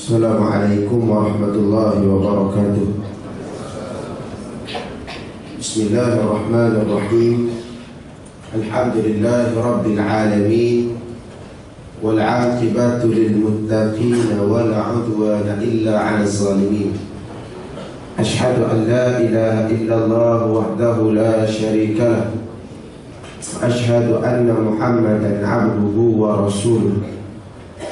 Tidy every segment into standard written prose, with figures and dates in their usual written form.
Assalamualaikum warahmatullahi wabarakatuh. Bismillahirrahmanirrahim. Alhamdulillahi rabbil alamin. Wal 'aqibatu lil muttaqin wa la 'udwana illa 'alal zalimin. Asyhadu an la ilaha illallah wahdahu la syarika lah. Asyhadu anna Muhammadan 'abduhu wa rasuluh.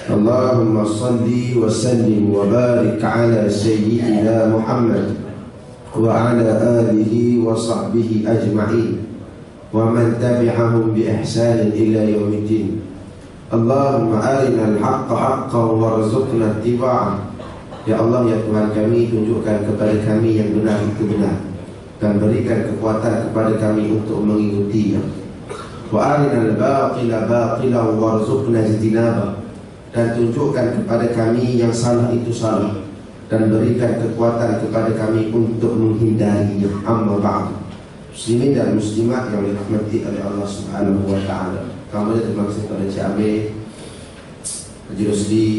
Allahumma salli wa sallim wa barik ala sayyidina Muhammad wa ala alihi wa sahbihi ajma'in wa man tabi'ahum bi ihsanin ila yaumiddin. Allahumma arina al-haqqa haqqan warzuqna ittiba'ah. Ya Allah, ya Tuhan kami, tunjukkan kepada kami yang benar itu benar dan berikan kekuatan kepada kami untuk mengikutinya. Wa arina al-baqila baqilan warzuqna ijtinabah. Dan tunjukkan kepada kami yang salah itu salah dan berikan kekuatan kepada kami untuk menghindarinya. Amma ba'd. Muslimin dan muslimat yang dirahmati oleh Allah Subhanahu wa taala. Kami terima kasih kepada Cik Amir, Haji Rosli,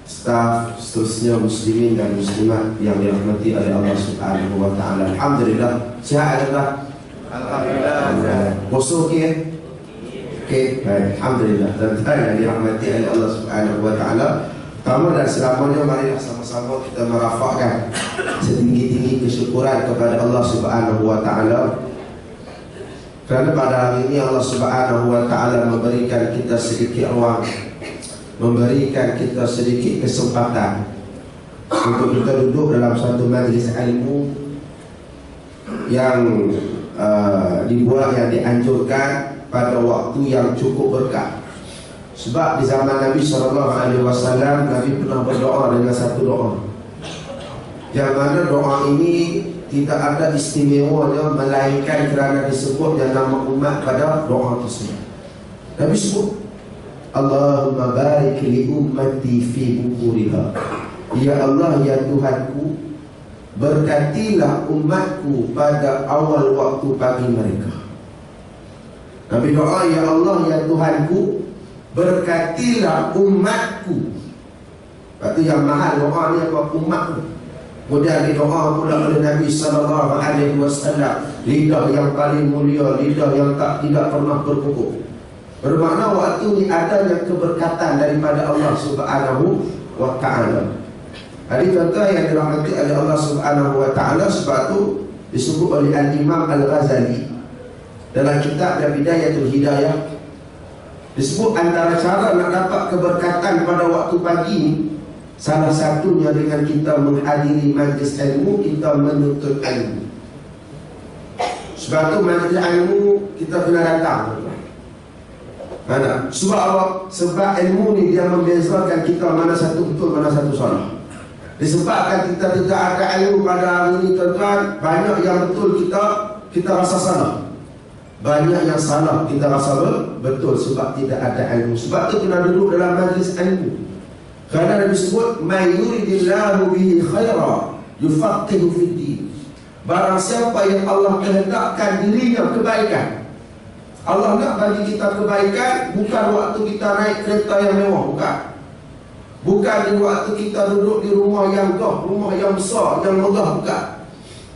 staf, seterusnya muslimin dan muslimat yang dirahmati oleh Allah Subhanahu wa taala. Alhamdulillah, sihat dah. Alhamdulillah. Puasa okey? Okey, baik. Alhamdulillah. Tuan-tuan yang dirahmati oleh Allah Subhanahu wa taala, pertama dan selamanya marilah sama-sama kita merafakkan setinggi-tinggi kesyukuran kepada Allah Subhanahu wa taala. Kerana pada hari ini Allah Subhanahu wa taala memberikan kita sedikit ruang, memberikan kita sedikit kesempatan untuk kita duduk dalam satu majlis ilmu yang dibuat, yang dianjurkan pada waktu yang cukup berkah. Sebab di zaman Nabi SAW, Nabi pernah berdoa dengan satu doa, yang mana doa ini tidak ada istimewanya melainkan kerana disebutnya nama umat pada doa tersebut. Nabi sebut, Allahumma barik li ummati fi bukuriha. Ya Allah, ya Tuhanku, berkatilah umatku pada awal waktu pagi mereka. Nabi doa, ya Allah, ya Tuhanku, berkatilah umatku. Lepas tu yang mahal doa ni apa? Umatku. Kemudian didoa pula oleh Nabi SAW, lidah yang paling mulia, lidah yang tidak pernah berpukul. Bermakna waktu ni adanya keberkatan daripada Allah Subhanahu wa ta'ala. Jadi tuan-tuan yang dirahmati oleh Allah Subhanahu wa ta'ala, sebab tu disebut oleh Al-Imam Al-Ghazali dalam kitab Bidayatul Hidayah, disebut antara cara nak dapat keberkatan pada waktu pagi ni, salah satunya dengan kita menghadiri majlis ilmu, kita menuntut ilmu. Sebab tu majlis ilmu kita kena datang. Mana? Sebab apa? Sebab ilmu ni dia membezakan kita mana satu betul, mana satu salah. Disebabkan kita tidak ada ilmu pada hari ini, tuan-tuan, banyak yang betul kita rasa salah, banyak yang salah kita rasa betul sebab tidak ada ilmu. Sebab tu kena duduk dalam majlis ilmu. Kerana Nabi sebut, may yuridillahu bihi khaira yufaqihu fid din. Barang siapa yang Allah kehendakkan dirinya kebaikan, Allah nak bagi kita kebaikan, bukan waktu kita naik kereta yang mewah, bukan. Bukan di waktu kita duduk di rumah yang gah, rumah yang besar, yang megah, bukan.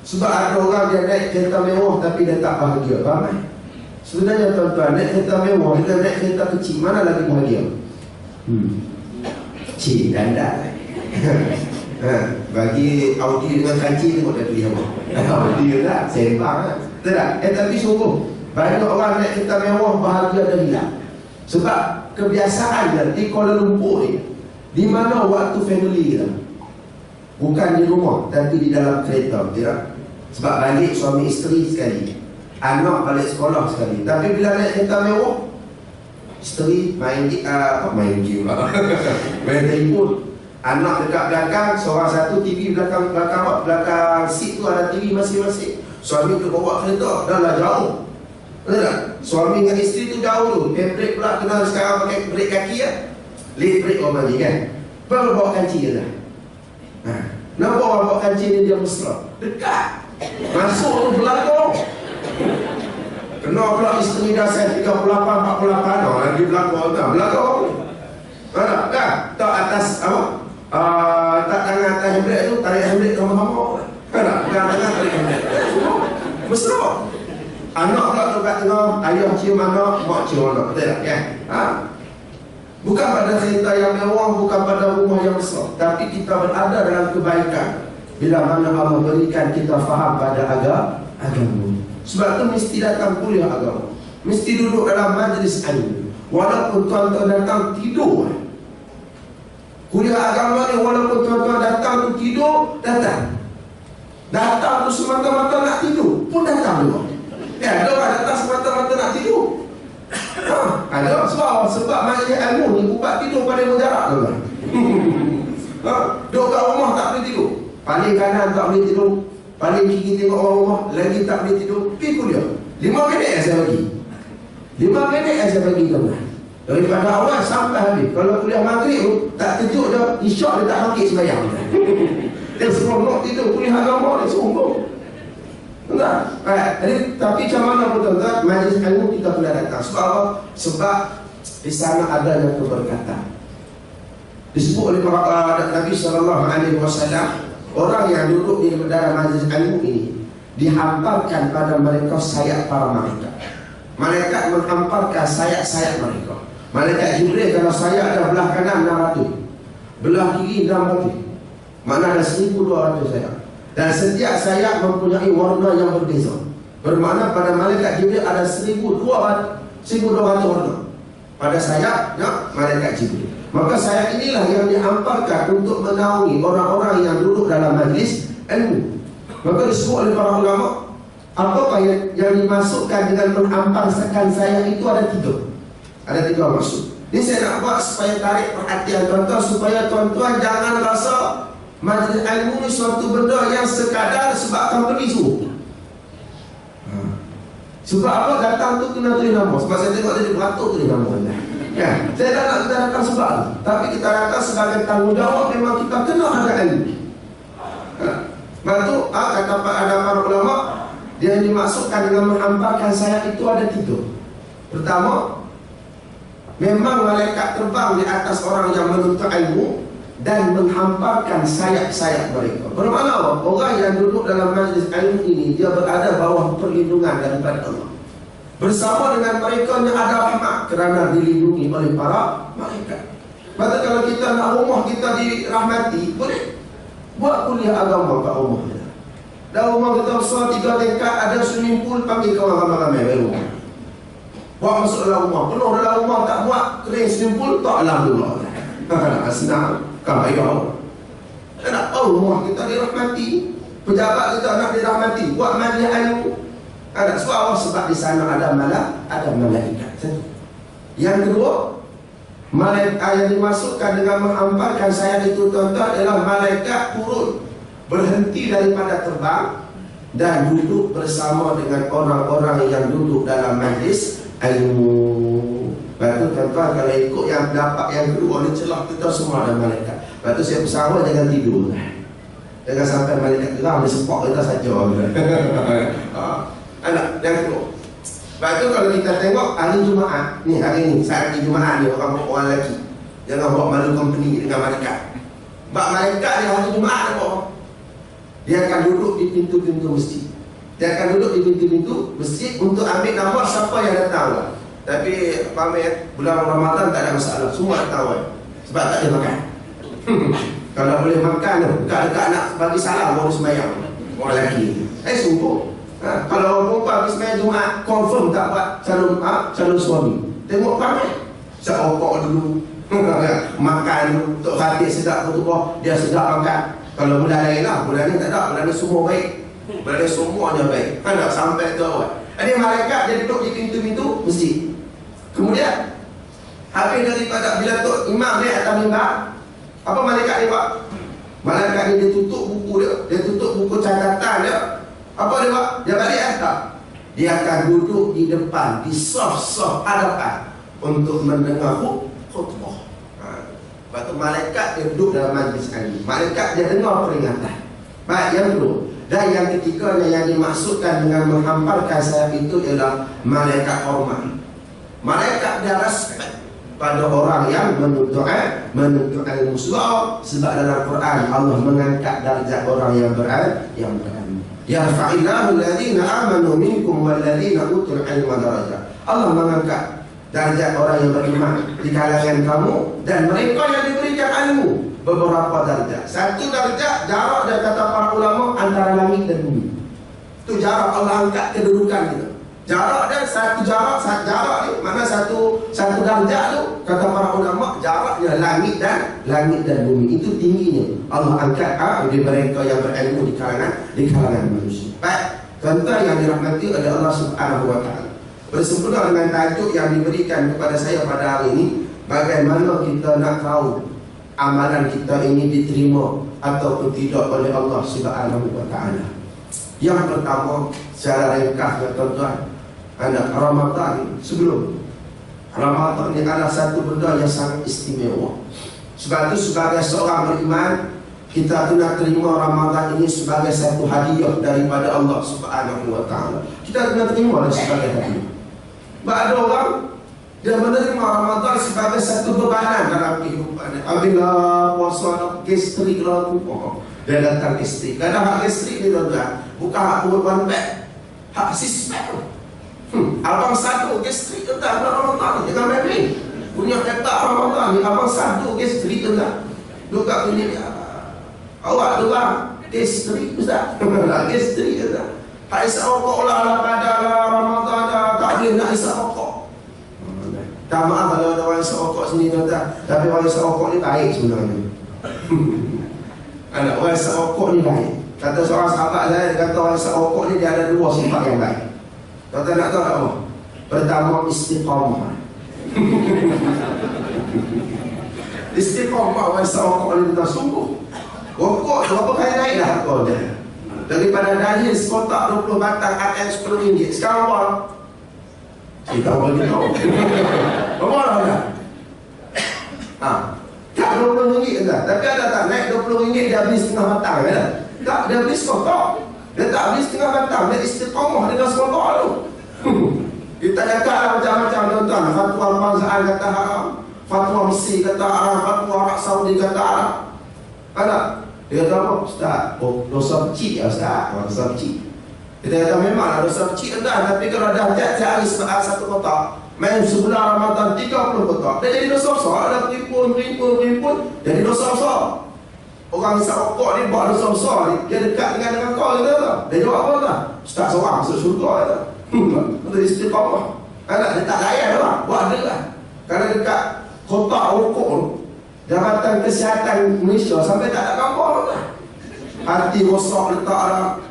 Sebab ada orang dia naik kereta mewah tapi dia tak bahagia. Faham? Sebenarnya tuan-tuan, naik kereta mewah, kita naik kereta kecil, mana lagi bahagia? Kecil, dandan. Bagi Audi dengan kancing, tengok dah pilih apa? Audi lah, sembang lah. Betul tak? Tapi sungguh, banyak orang naik kereta mewah bahagia dah hilang. Sebab kebiasaan dia di Kuala Lumpur ni, di mana waktu family kita, bukan di rumah, tapi di dalam kereta, tidak? Sebab balik suami isteri sekali, anak balik sekolah sekali. Tapi bila naik kereta mewah, isteri main game lah. Main telefon, anak dekat belakang, seorang satu TV belakang seat tu ada TV masing-masing. Suami tu bawa kereta, dah lah jauh. Betul tak? Suami dengan isteri tu jauh tu. Brake pula kena sekarang pakai brake kaki ya. Lift brake orang ni kan. Baru bawa kancing je lah. Nampak orang bawa kancing ni dia mesra. Dekat. Masuk tu belakang. Kena pula isteri dah saya 38, 48. Lagi belakang tak? Belakang. Tak atas apa? Tak tangan atas handbrake tu, tarik handbrake sama-sama. Bukan tangan tarik handbrake. Mesra. Anak pula tu kat tengah, ayah cium anak, mak cium anak. Betul tak? Kan? Bukan pada kereta yang mewah, bukan pada rumah yang besar, tapi kita berada dalam kebaikan bila mana Allah berikan kita faham pada agama. Sebab tu mesti datang kuliah agama, mesti duduk dalam majlis ilmu. Walaupun tuan-tuan datang tidur, kuliah agama ni walaupun tuan-tuan datang tu tidur, datang tu semata-mata nak tidur pun datang juga. Ada orang datang semata-mata nak tidur. Ada sebab majlis ilmu ni buat tidur paling mujarab tu kan. Duduk kat rumah tak boleh tidur, paling kanan tak boleh tidur, paling kiri tengok orang rumah lagi tak boleh tidur. Pergi kuliah 5 minit saya bagi, 5 minit saya bagi tuan-tuan, daripada awal sampai habis. Kalau kuliah maghrib tu tak kejut dah, isyak dia tak bangkit sembahyang. Dia seronok tidur kuliah agama ni, sungguh. Jadi, tapi macam mana pun tuan-tuan, majlis ilmu kita boleh datang. Sebab apa? Sebab di sana adanya keberkatan. Disebut oleh Nabi SAW, orang yang duduk di dalam majlis ilmu ini dihamparkan pada mereka sayap para malaikat. Malaikat menghamparkan sayap-sayap mereka. Malaikat Jibril kalau sayap dah belah kanan 600, belah kiri 600, mana ada 1200 sayap. Dan setiap sayap mempunyai warna yang berbeza. Bermakna pada malaikat Jibril ada 1200 warna pada sayapnya malaikat Jibril. Maka sayap inilah yang dihamparkan untuk menaungi orang-orang yang duduk dalam majlis ilmu. Maka disebut oleh para ulama, apakah yang dimasukkan dengan menghamparkan sayap itu ada 3. Ada 3 maksud. Ini saya nak buat supaya tarik perhatian tuan-tuan, supaya tuan-tuan jangan rasa majlis ilmu ni suatu benda yang sekadar sebab company suruh. Sebab apa datang tu kena tulis nama. Sebab saya tengok tadi beratur tulis nama. Ya, saya tak nak kita datang sebab tu, tapi kita datang sebagai tanggungjawab. Memang kita kena ada ilmu. Lepas tu kata ada para ulama, dia dimasukkan dengan menghamparkan sayap itu ada 3. Pertama, memang malaikat terbang di atas orang yang menuntut ilmu dan menghamparkan sayap-sayap mereka. Bermakna apa? Orang yang duduk dalam majlis ilmu ini, dia berada bawah perlindungan daripada Allah. Bersama dengan mereka yang ada rahmat kerana dilindungi oleh para malaikat. Maka kalau kita nak rumah kita dirahmati, boleh buat kuliah agama kat rumah kita. Dan rumah kita besar 3 tingkat, ada swimming pool, panggil kawan ramai-ramai baru. Buat masuk dalam rumah, penuh dalam rumah, tak buat kering swimming pool, tak alhamdulillah. Senang. Kaya nak tahu rumah kita dirahmati, pejabat kita nak dirahmati, buat majlis ilmu. Ada sebab di sana ada malaikat. Yang kedua, malaikat yang dimasukkan dengan menghamparkan sayap itu tuan-tuan adalah malaikat turun, berhenti daripada terbang dan duduk bersama dengan orang-orang yang duduk dalam majlis ilmu. Lepas tu tuan-tuan, kalau ikut yang dapat yang kedua ni, celah kita semua ada malaikat. Lepas tu saya bersama jangan tidur, jangan sampai malaikat geram dia sepak kita saja. Anak yang kedua. Lepas tu kalau kita tengok hari Jumaat ni, hari ni saat hari Jumaat ni, orang lelaki jangan buat malu company dengan malaikat. Sebab malaikat dia hari Jumaat dia akan duduk di pintu-pintu masjid. Dia akan duduk di pintu-pintu masjid untuk ambil nombor siapa yang datang. Tapi pamit bulan Ramadan tak ada masalah, semua datang sebab tak ada makan. Kalau boleh makan tu, dekat-dekat nak bagi salam baru sembahyang orang lelaki. Sungguh. Kalau orang perempuan pergi sembahyang Jumaat, confirm tak buat calon suami. Tengok pamit, siap rokok dulu, makan untuk hati sedap khutbah, dia sedap makan. Kalau bulan lain lah, bulan ni tak ada, bulan ni semua baik, bulan ni semuanya baik. Tak sampai tu awal. Ada malaikat dia duduk di pintu-pintu masjid. Kemudian habis daripada bila Tok Imam ni atas mimbar, apa malaikat dia buat? Malaikat ni dia tutup buku dia tutup buku catatan dia. Apa dia buat? Dia balik tak? Dia akan duduk di depan, di saf-saf hadapan untuk mendengar khutbah. Lepas tu malaikat dia duduk dalam majlis ilmu. Malaikat dia dengar peringatan. Baik, yang kedua. Dan yang ketiganya yang dimaksudkan dengan menghamparkan sayap itu ialah malaikat hormat. Malaikat dia respect. pada orang yang menuntut ilmu. Sebab dalam Quran Allah mengangkat darjat orang yang berilmu. Yarfa'illahu alladhina amanu minkum walladhina utul ilma darajat. Allah mengangkat darjat orang yang beriman di kalangan kamu dan mereka yang diberikan ilmu beberapa darjat. Satu darjat jarak dia kata para ulama antara langit dan bumi. Itu jarak Allah angkat kedudukan kita. Jarak dia satu jarak ni mana satu darjat tu kata para ulama jaraknya langit dan bumi. Itu tingginya Allah angkat di mereka yang berilmu di kalangan manusia. Baik, tuan-tuan yang dirahmati oleh Allah Subhanahu wa taala. Bersempena dengan tajuk yang diberikan kepada saya pada hari ini, bagaimana kita nak tahu amalan kita ini diterima ataupun tidak oleh Allah Subhanahu wa taala. Yang pertama, secara ringkas tuan-tuan, Ramadan sebelum Ramadan ini adalah satu benda yang sangat istimewa. Sebab itu sebagai seorang beriman, kita nak terima Ramadan ini sebagai satu hadiah daripada Allah Subhanahu wa taala. Kita kena terima sebagai hadiah. Ada orang dia menerima Ramadan sebagai satu bebanan dalam kehidupan. Apabila puasa gastrik lah tu, dia datang gastrik. Kadang hak gastrik ni tuan-tuan, bukan hak perempuan beg, hak sispek. Abang satu gastrik tuan-tuan Ramadan, jangan main-main. Punya kata Ramadan ni abang satu gastrik tuan-tuan. Duka punya dia. Awak doang gastrik ustaz. Gastrik tuan-tuan. Tak isap rokok lah pada Ramadan dah, tak boleh nak isap rokok. Tak maaf kalau ada orang isap rokok sini tuan-tuan, tapi orang isap rokok ni baik sebenarnya. Anak orang isap rokok ni baik. Kata seorang sahabat saya, dia kata orang isap rokok ni dia ada dua sifat yang baik. Tuan-tuan nak tahu tak apa? Pertama, istiqamah. Istiqamah orang isap rokok ni tuan, sungguh. Rokok berapa kali naik dah harga dia. Daripada dahil sekotak 20 batang ATM RM10. Sekarang berapa? Kita boleh tahu. Berapa dah? Tak RM20 dah. Tapi ada tak naik RM20 dia beli setengah batang kan? Tak, dia beli sekotak. Dia tak beli setengah batang. Dia istiqamah dengan sekotak tu. Kita cakap lah macam-macam tuan-tuan. Fatwa Al-Mazhar kata haram, fatwa Mesir kata haram, fatwa Arab Saudi kata haram. Ada? Dia kata apa? Ustaz, dosa kecil ya Ustaz, dosa kecil. Kita kata memang dosa kecil dah, tapi kalau dah tiap-tiap hari satu kotak, main sebulan Ramadan 30 kotak, dia jadi dosa besar. Ada berimpun, jadi dosa besar. Orang isap rokok ni buat dosa besar ni, dia dekat dengan kau kata. Dia jawab apa tak? Ustaz seorang masuk syurga kata. Untuk istiqamah. Anak dia tak layan orang, buat dia lah. Kalau dekat kotak rokok tu, Jabatan Kesihatan Malaysia sampai tak ada gambar lah. Hati rosak letak dalam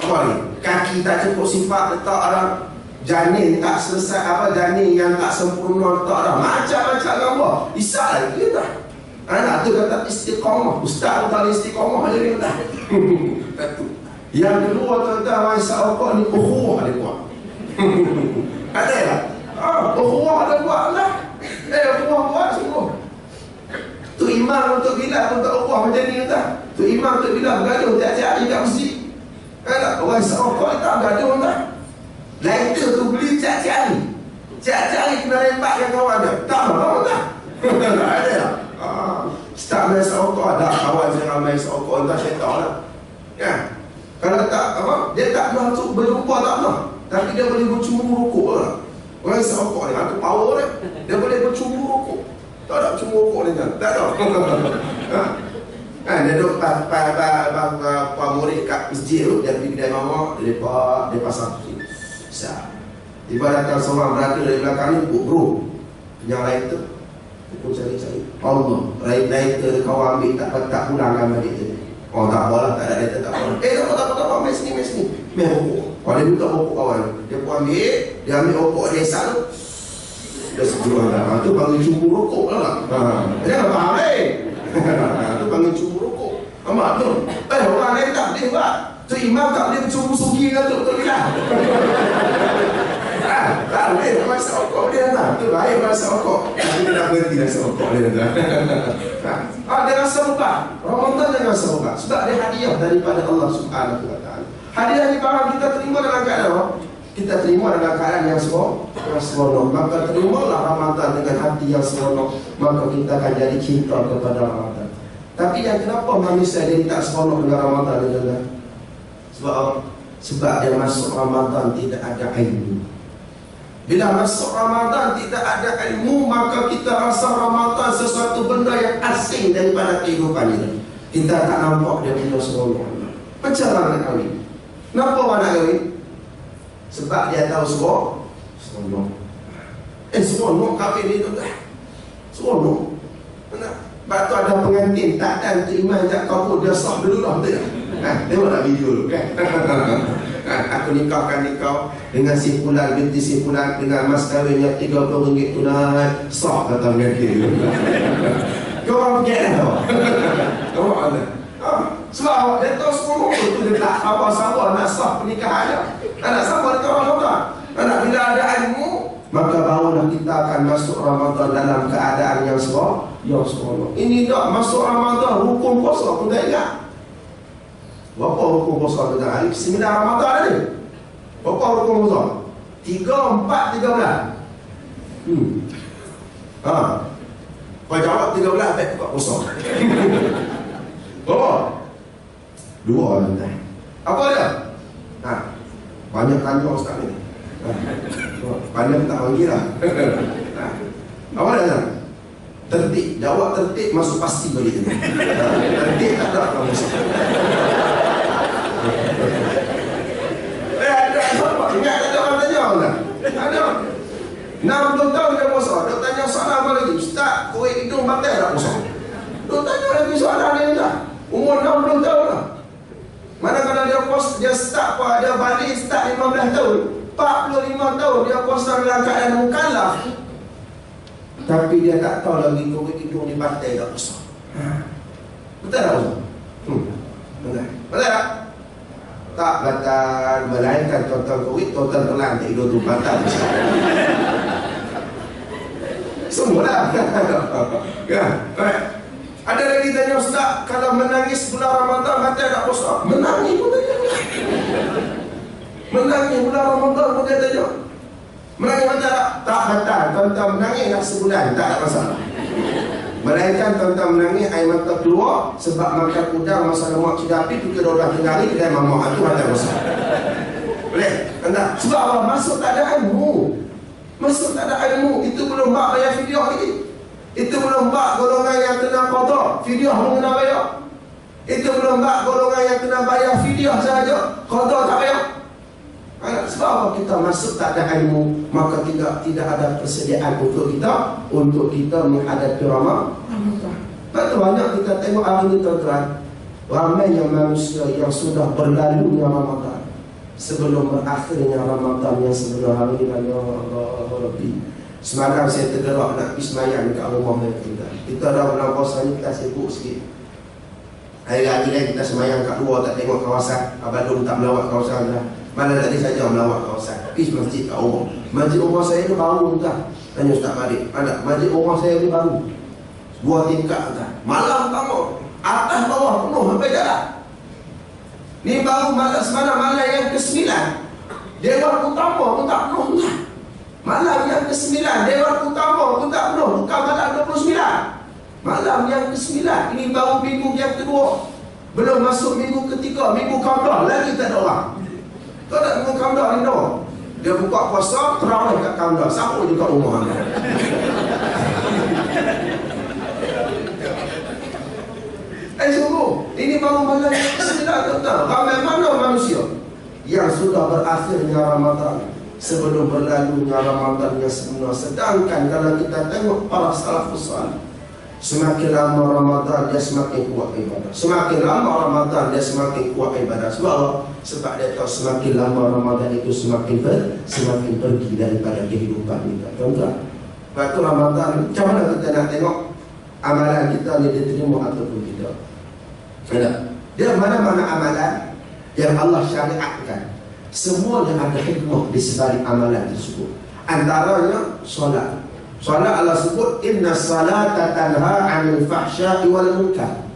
apa ni? Kaki tak cukup sifat letak dalam, janin tak selesai janin yang tak sempurna letak dalam, macam-macam gambar. Isak lagi kita. Anak tu kata istiqamah. Ustaz tak ada istiqamah je ni tak. Yang kedua tuan-tuan, orang isap rokok ni ukhuwah dia buat. Ada tak? Ukhuwah dia buat lah. Ukhuwah buat sungguh. Tu imam untuk bila untuk ukhuwah macam ni tak? Tu imam untuk bila bergaduh tiap-tiap hari kat masjid. Kan orang isap rokok ni tak bergaduh tak? Lighter tu beli tiap-tiap hari. Tiap-tiap hari kena rembat dengan kawan dia. Tak mahu tak? Ada tak? Start main isap rokok, ada kawan saya ramai isap rokok, entah syaitan lah. Kan? Kalau tak dia tak pernah berjumpa tak pernah, tapi dia boleh bercumbu rokok lah. Orang isap rokok ni ada power dia boleh bercumbu rokok. Tak ada bercumbu rokok ni kan? Tak ada. Kan dia duduk pak murid kat masjid tu, dia pergi kedai mamak, dia pasang tiba datang seorang berada dari belakang ni, bro yang lain tu pun cari-cari Allah, lain tu kau ambil tak pulang gambar dia tu. Oh tak apalah, tak ada data, tak apa. Tak apa, main sini. Main rokok. Kalau dia buka rokok kawan, dia pun ambil, dia ambil rokok dia isap tu. Dia sejual lah. Tu panggil cumbu rokok lah. Dia tak faham tu panggil cumbu rokok. Amat tu. Orang lain tak boleh buat. Tu imam tak boleh cumbu sugi kan tu. Betul tak? Tak boleh. Masak rokok dia tak. Tu baik masak rokok. Tapi dia nak berhenti masak rokok dia tak. Dia rasa buka. Ramadan dia rasa buka. Sebab dia hadiah daripada Allah Subhanahu wa taala. Hadiah ni barang kita terima dalam keadaan apa? kita terima dalam keadaan yang seronok. Maka terimalah Ramadan dengan hati yang seronok, maka kita akan jadi cinta kepada Ramadan. Tapi yang kenapa manusia jadi tak seronok dengan Ramadan adalah sebab dia masuk Ramadan tidak ada ilmu. Bila masuk Ramadan tidak ada ilmu, maka kita rasa Ramadan sesuatu benda yang asing daripada kehidupan kita. Kita tak nampak dia punya seronok. Macam mana nak kahwin? Kenapa orang nak kahwin? Sebab dia tahu seronok. Seronok kahwin ni tu dah. Seronok. Sebab tu ada pengantin tak dan teriman jak kabur, dia sah dulu lah, betul tak? Tengok tak video tu kan? Aku nikahkan kau dengan simpulan binti simpulan dengan mas kahwinnya RM30 tunai, sah kata pengantin. Kau orang fikir dah. Kau orang sebab dia tahu seronok tu, dia tak apa sabar nak sah pernikahan dia. Nak sabar dekat Ramadan. Nak bila ada ilmu, maka barulah kita akan masuk Ramadan dalam keadaan yang seronok. Ini tak masuk Ramadan, hukum puasa pun tak ingat. Berapa hukum puasa kita hari 9 Ramadan ni? Berapa hukum puasa? 3, 4, 13. Kau jawab 13 tak buka puasa. Berapa? 2 lah. Apa dia? Banyak tanya ustaz ni. Pandai tak panggil lah. Apa dia? Tertib. Jawab tertib, masuk pasti balik. Tertib tak ada kamu. Ada apa? Ingat ada orang tanya tak? Ada. 60 tahun dia puasa. Dia tanya soalan apa lagi? Ustaz, korek hidung batal tak puasa? Dia tanya lagi soalan ni tak? Umur 60 tahun lah. Mana-mana dia puasa, dia start apa? Dia balik start 15 tahun. 45 tahun dia puasa dalam keadaan mukallaf. Tapi dia tak tahu lagi korek hidung ni batal tak puasa. Betul tak puasa? Betul tak? Tak batal, melainkan total korek, total telan tak hidung tu batal. Semualah. Ada lagi tanya ustaz, kalau menangis bulan Ramadan batal tak puasa? Menangis pun tanya. Menangis bulan Ramadan pun dia tanya. Menangis batal tak? Tak batal. Tuan-tuan menangis dah sebulan, tak ada masalah. Melainkan tuan-tuan menangis air mata keluar sebab makan udang masa lemak cidapi tu kira orang tengah hari dan mamak tu ada masalah. Boleh? Anda sebab apa? Masuk tak ada ilmu. Masuk tak ada ilmu. Itu belum bak bayar fidyah lagi. Itu belum bak golongan yang kena qada, fidyah belum kena bayar. Itu belum bak golongan yang kena bayar fidyah sahaja, qada tak bayar. Sebab apa? Kita masuk tak ada ilmu, maka tidak ada persediaan untuk kita menghadapi Ramadan. Betul banyak kita tengok hari ini tuan-tuan, ramainya manusia yang sudah berlalunya Ramadan sebelum berakhirnya Ramadan yang sebelum hari ini. Ya Allah Rabbi. Semalam saya tergerak nak pergi semayang dekat rumah kita. Kita dah bulan puasa ni kita sibuk sikit. Hari-hari lain kita semayang kat luar, tak tengok kawasan. Abang Dum tak melawat kawasan dah. Mana tadi saja melawat kawasan. Pergi masjid kat rumah. Masjid rumah saya ni baru dah. Tanya Ustaz Marik, ada masjid rumah saya ni baru 2 tingkat dah. Malam pertama, atas bawah penuh sampai jalan. Ni baru malam semalam, malam yang ke-9. Dewan utama pun tak penuh dah. Malam yang ke-9, Dewan utama pun tak penuh. Bukan malam 29. Malam yang ke-9. Ini baru minggu yang kedua. Belum masuk minggu ketiga. Minggu Qamdah lagi tak ada orang. Kau tak minggu Qamdah ni dah. Dia buka puasa, terawih kat Qamdah. Sama juga rumah anda. Sungguh. Ini baru malam yang ke-9 tuan-tuan. Ramai mana manusia yang sudah berakhirnya Ramadan sebelum berlalunya Ramadan yang sebenar. Sedangkan kalau kita tengok para salafus salih, semakin lama Ramadan dia semakin kuat ibadah. Semakin lama Ramadan dia semakin kuat ibadah. Sebab apa? Sebab dia tahu semakin lama Ramadan itu semakin pergi daripada kehidupan kita. Tuan-tuan, waktu Ramadan macam mana kita nak tengok amalan kita ni diterima ataupun tidak? Dia mana-mana amalan yang Allah syariatkan, semuanya ada hikmah di sebalik amalan tersebut. Antaranya solat. Solat Allah sebut inna salata tanha 'anil fahsya'i wal munkar.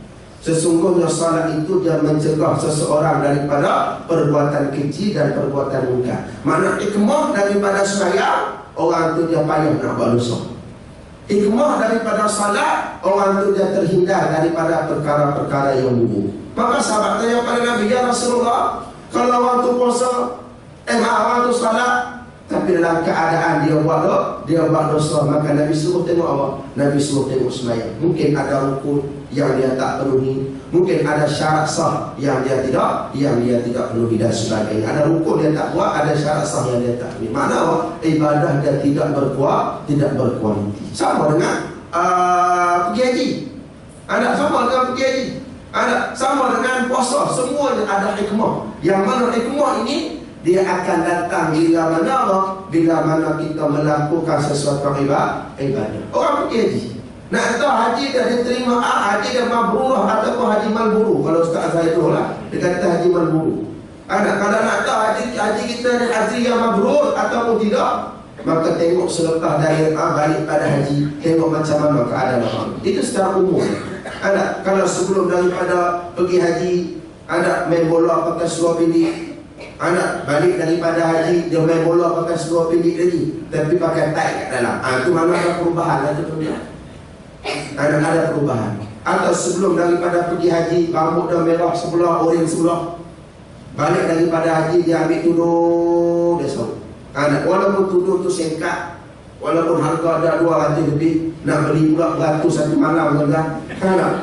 Sesungguhnya salat itu dia mencegah seseorang daripada perbuatan keji dan perbuatan munkar. Makna hikmah daripada sembahyang, orang tu dia payah nak buat dosa. Hikmah daripada salat, orang tu dia terhindar daripada perkara-perkara yang buruk. Maka sahabat tanya pada Nabi, ya Rasulullah, kalau orang tu puasa, orang tu salat, tapi dalam keadaan dia buat dosa, maka Nabi suruh tengok apa? Nabi suruh tengok sembahyang. Mungkin ada rukun yang dia tak penuhi, mungkin ada syarat sah yang dia tidak penuhi dan sebagainya. Ada rukun dia tak buat, ada syarat sah yang dia tak penuhi. Makna apa? Ibadah dia tidak berkualiti. Sama dengan pergi haji. Sama dengan pergi haji. Sama dengan puasa. Semuanya ada hikmah. Yang mana hikmah ini dia akan datang bila mana kita melakukan sesuatu ibadah. Orang pergi haji, nak tahu haji dia diterima, haji dia mabrurah ataupun haji malburu. Kalau Ustaz Zaidul lah, dia kata haji malburu. Kalau nak tahu haji kita ni haji yang mabrur ataupun tidak, maka tengok selepas dari balik pada haji, tengok macam mana keadaan orang. Itu secara umum. Kalau sebelum daripada pergi haji, main bola pakai seluar pendek, balik daripada haji dia main bola pakai seluar pendek lagi, tapi pakai tie kat dalam. Itu mana ada perubahan, ada perubahan. Atau sebelum daripada pergi haji, rambut dia merah sebelah, oranye sebelah. Balik daripada haji dia ambil tudung dia sorok. Walaupun tudung tu singkat, walaupun harga ada 200 lebih, nak beli pula beratus satu malam kan.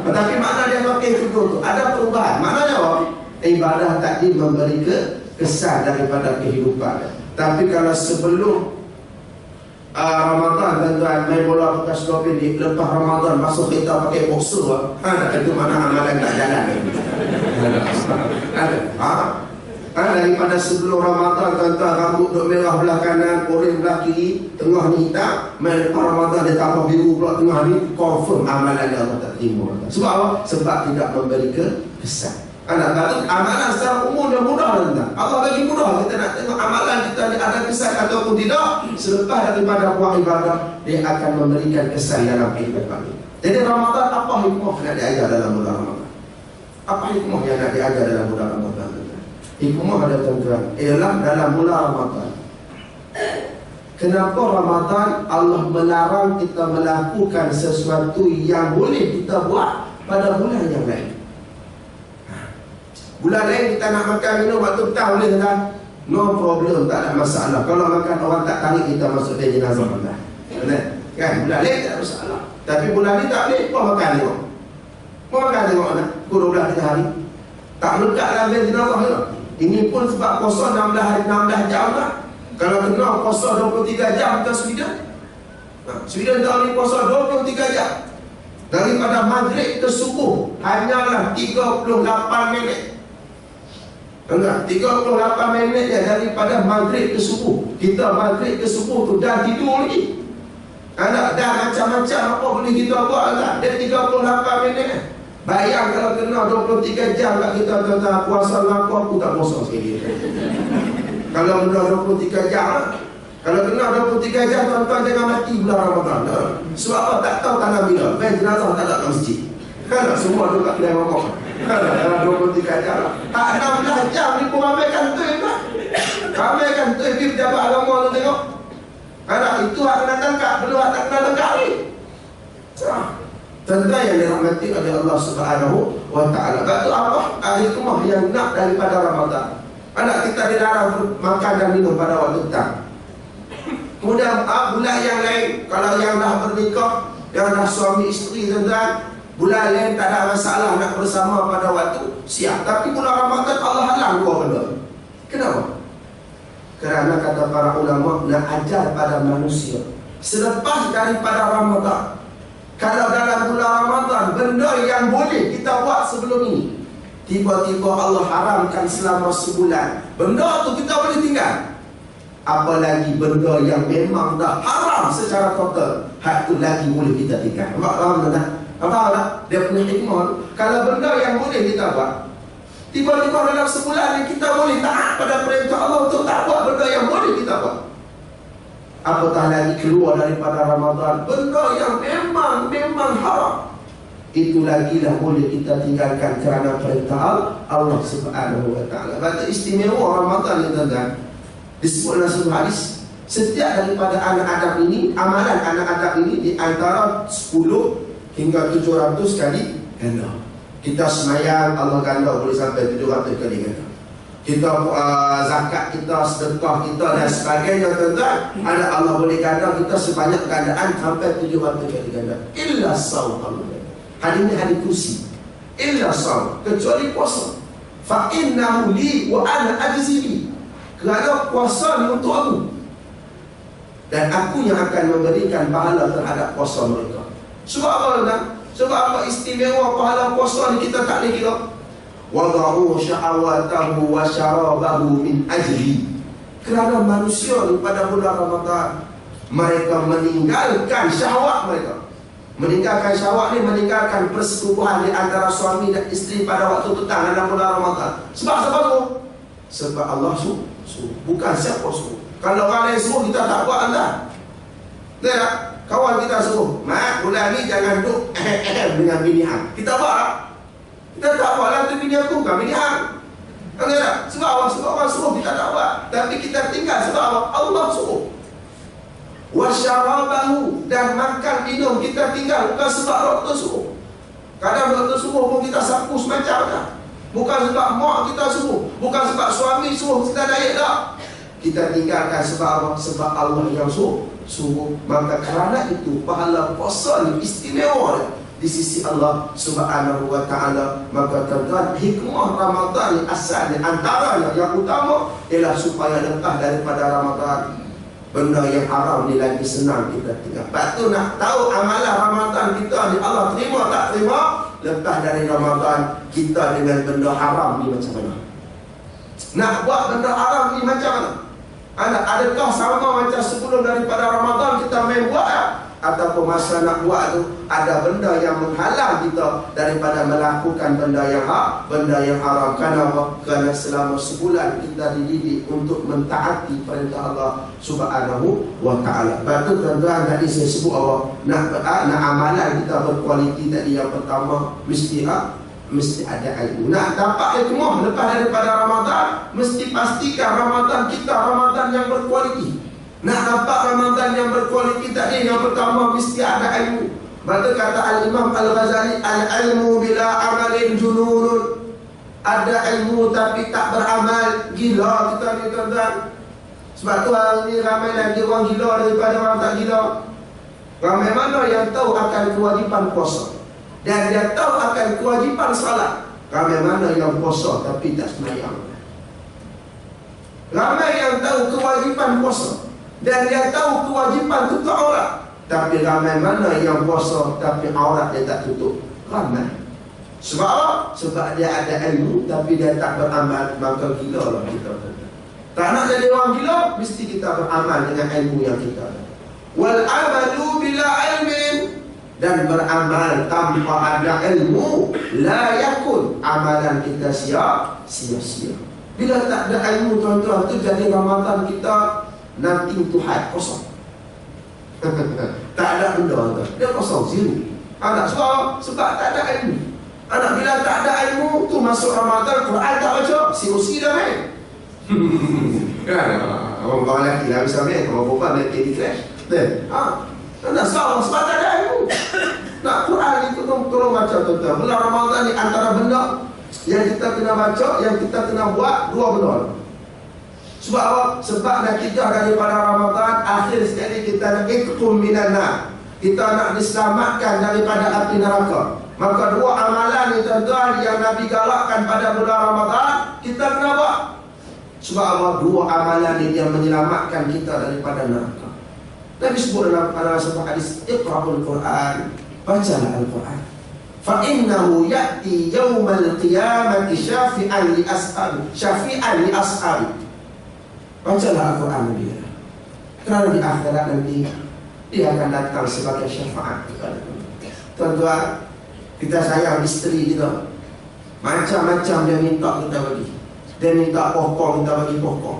Tapi makna dia pakai tudung tu ada perubahan. Maknanya apa? Ibadah tadi memberi kesan daripada kehidupan. Tapi kalau sebelum Ramadan, tuan-tuan main bola pakai seluar pendek, lepas Ramadan masuk kita pakai boxer, itu mana amalan tak jalan. Daripada sebelum Ramadan, tuan-tuan rambut duk merah belah kanan, oranye belah kiri, tengah ni hitam, main lepas Ramadan dia tambah biru pula tengah ni, confirm amalan dia Allah tak terima. Sebab apa? Sebab tidak memberi kesan. Amalan secara umum dan mudah. Allah bagi mudah kita nak tengok amalan kita ni ada kesan ataupun tidak. Selepas daripada buat ibadah, dia akan memberikan kesan dalam kehidupan kita. Jadi Ramadan, apa hikmah nak diajar dalam bulan Ramadan? Apa hikmah yang nak diajar dalam bulan Ramadan? Hikmah ada tuan-tuan, ialah dalam bulan Ramadan, kenapa Ramadan Allah melarang kita melakukan sesuatu yang boleh kita buat pada bulan yang lain? Bulan lain kita nak makan minum waktu petang boleh kan? No problem, tak ada masalah. Kalau makan orang tak tarik, kita masuk dia jenazah Allah. Kan? Bulan lain tak ada masalah. Tapi bulan ni tak boleh, kau makan tengok. Kau makan tengok nak? Kau 12 hari. Tak melekat dalam dia jenazah Allah. Ini pun sebab puasa 16 hari, 16 jam lah. Kalau kena puasa 23 jam kita Sweden. Sweden tahun ni puasa 23 jam. Daripada maghrib ke subuh hanyalah 38 minit. 38 minit ya, daripada maghrib ke subuh. Kita maghrib ke subuh tu dah tidur lagi. Dah macam-macam apa boleh kita buat lah. Dia 38 minit. Bayang kalau kena 23 jam kat kita, tuan-tuan, puasa aku tak puasa sekali. Kalau kena 23 jam lah. Kalau kena 23 jam, tuan-tuan jangan mati bulan Ramadan. Sebab apa? Tak tahu tanah bila. Main jenazah tak ada kat masjid. Kan semua tu kat kedai mamak. Dalam 23 jam lah. 16 jam ni pun ramai kantoi lah. Ramai kantoi pergi pejabat agama tu tengok. Itu hak kena tangkap. Belum hak tak kena tangkap ni. Tentang yang dirahmati oleh Allah Subhanahu wa ta'ala. Itu apa? Hikmah yang nak daripada Ramadan. Kita dilarang makan dan minum pada waktu petang. Kemudian bulan yang lain, kalau yang dah bernikah, yang dah suami isteri, tuan-tuan, bulan lain tak ada masalah nak bersama pada waktu siang. Tapi bulan Ramadan Allah halang dua benda. Kenapa? Kerana kata para ulama, nak ajar pada manusia selepas daripada Ramadan, kalau dalam bulan Ramadan benda yang boleh kita buat sebelum ini, tiba-tiba Allah haramkan selama sebulan, benda tu kita boleh tinggal. Apalagi benda yang memang dah haram secara total, hak tu lagi boleh kita tinggal. Faham tak? Faham tak? Dia punya hikmah. Kalau benda yang boleh kita buat, tiba-tiba dalam sebulan ni kita boleh taat pada perintah Allah untuk tak buat benda yang boleh kita buat. Apatah lagi keluar daripada Ramadan, benda yang memang haram. itu lagilah boleh kita tinggalkan kerana perintah Allah Subhanahu wa taala. Berarti istimewa Ramadan ni tuan-tuan. Disebut dalam sebuah hadis, setiap daripada anak Adam ini, amalan anak Adam ini di antara 10 hingga 700 kali ganda. Kita semayang, Allah ganda boleh sampai 700 kali ganda. Kita zakat kita, sedekah kita dan sebagainya tuan-tuan, ada Allah boleh ganda kita sebanyak gandaan sampai 700 kali ganda. Illa saum, Allah. Hadis ini hadis kursi. Illa saum, kecuali puasa. Fa innahu li wa ana ajzi bi. Kerana puasa ni untuk aku, dan aku yang akan memberikan pahala terhadap puasa mereka. Sebab apa tuan? Sebab apa istimewa pahala puasa ni kita tak boleh kira. Wada'u syahawatahu wa syarabahu min ajli. Kerana manusia ni pada bulan Ramadan, mereka meninggalkan syahwat mereka. Meninggalkan syahwat ni meninggalkan persetubuhan di antara suami dan isteri pada waktu petang dalam bulan Ramadan. Sebab siapa suruh? Sebab Allah suruh. Bukan siapa suruh. Kalau orang lain suruh kita tak buat anda. Betul tak? Kawan kita suruh, mak bulan ni jangan duduk dengan bini hang. Kita buat tak? Kita tak buat lah, tu bini aku bukan bini hang. Betul tak? Sebab orang suruh kita tak buat. Tapi kita tinggal sebab apa? Allah suruh. Wasyarabahu, dan makan minum kita tinggal bukan sebab doktor suruh. Kadang doktor suruh pun kita sapu semacam tak. Bukan sebab mak kita suruh, bukan sebab suami suruh kita diet tak. Kita tinggalkan sebab apa? Sebab Allah yang suruh. Maka kerana itu pahala puasa ni istimewa di sisi Allah Subhanahu wa taala. Maka tuan-tuan, hikmah Ramadan ni asalnya antaranya yang utama ialah supaya lepas daripada Ramadan benda yang haram ni lagi senang kita tinggal. Lepas tu nak tahu amalan Ramadan kita ni Allah terima tak terima, lepas dari Ramadan kita dengan benda haram ni macam mana. Nak buat benda haram ni macam mana? Adakah sama macam sebelum daripada Ramadan kita main buat ya? Ataupun masa nak buat tu ada benda yang menghalang kita daripada melakukan benda yang haram. Kenapa? Kerana selama sebulan kita dididik untuk mentaati perintah Allah Subhanahu wa taala. Lepas tu tuan-tuan, tadi saya sebut apa? Nak amalan kita berkualiti tadi, yang pertama mesti ada ilmu. Nak dapat hikmah lepas daripada Ramadan, mesti pastikan Ramadan kita Ramadan yang berkualiti. Nak dapat Ramadan yang berkualiti tadi, yang pertama mesti ada ilmu. Maka kata Al-Imam Al-Ghazali, al-ilmu bila amalin jununun. Ada ilmu tapi tak beramal, gila kita ni tuan-tuan. Sebab tu hari ni ramai lagi orang gila daripada orang tak gila. Ramai mana yang tahu akan kewajipan puasa, dan dia tahu akan kewajipan salat. Ramai mana yang puasa tapi tak sembahyang. Ramai yang tahu kewajipan puasa dan dia tahu kewajipan tutup aurat, tapi ramai mana yang puasa tapi aurat dia tak tutup. Ramai. Sebab apa? Sebab dia ada ilmu tapi dia tak beramal. Maka gila lah kita. Tak nak jadi orang gila, mesti kita beramal dengan ilmu yang kita ada. Wal amalu bila ilmin, dan beramal tanpa ada ilmu, la yakun, amalan kita sia-sia. Bila tak ada ilmu tuan-tuan, tu jadi Ramadan kita nanti Tuhan kosong. Tak ada benda tuan, dia kosong, zero. Anak sebab tak ada ilmu. Anak bila tak ada ilmu tu masuk Ramadan, Quran tak baca, COC dah main. Kan? Orang lelaki lah bisa main, orang perempuan main Candy Crush. Anak sebab tak ada ilmu. Nak Quran itu tolong baca tuan-tuan. Bulan Ramadan ni antara benda yang kita kena baca, yang kita kena buat, dua benda. Sebab apa? Sebab natijah daripada Ramadan, akhir sekali kita nak iktum minan nar. Kita nak diselamatkan daripada api neraka. Maka dua amalan ni tuan-tuan yang Nabi galakkan pada bulan Ramadan, kita kena buat. Sebab apa? Dua amalan ni yang menyelamatkan kita daripada neraka. Nabi sebut dalam sebuah hadis, Iqra'ul Quran, bacalah Al-Quran. Fa innahu ya'ti yawmal qiyamati syafi'an li ashabi. Bacalah Al-Quran Nabi. Kerana di akhirat nanti dia akan datang sebagai syafaat kepada kita. Tuan-tuan, kita sayang isteri kita. Macam-macam dia minta kita bagi. Dia minta pokok, kita bagi pokok.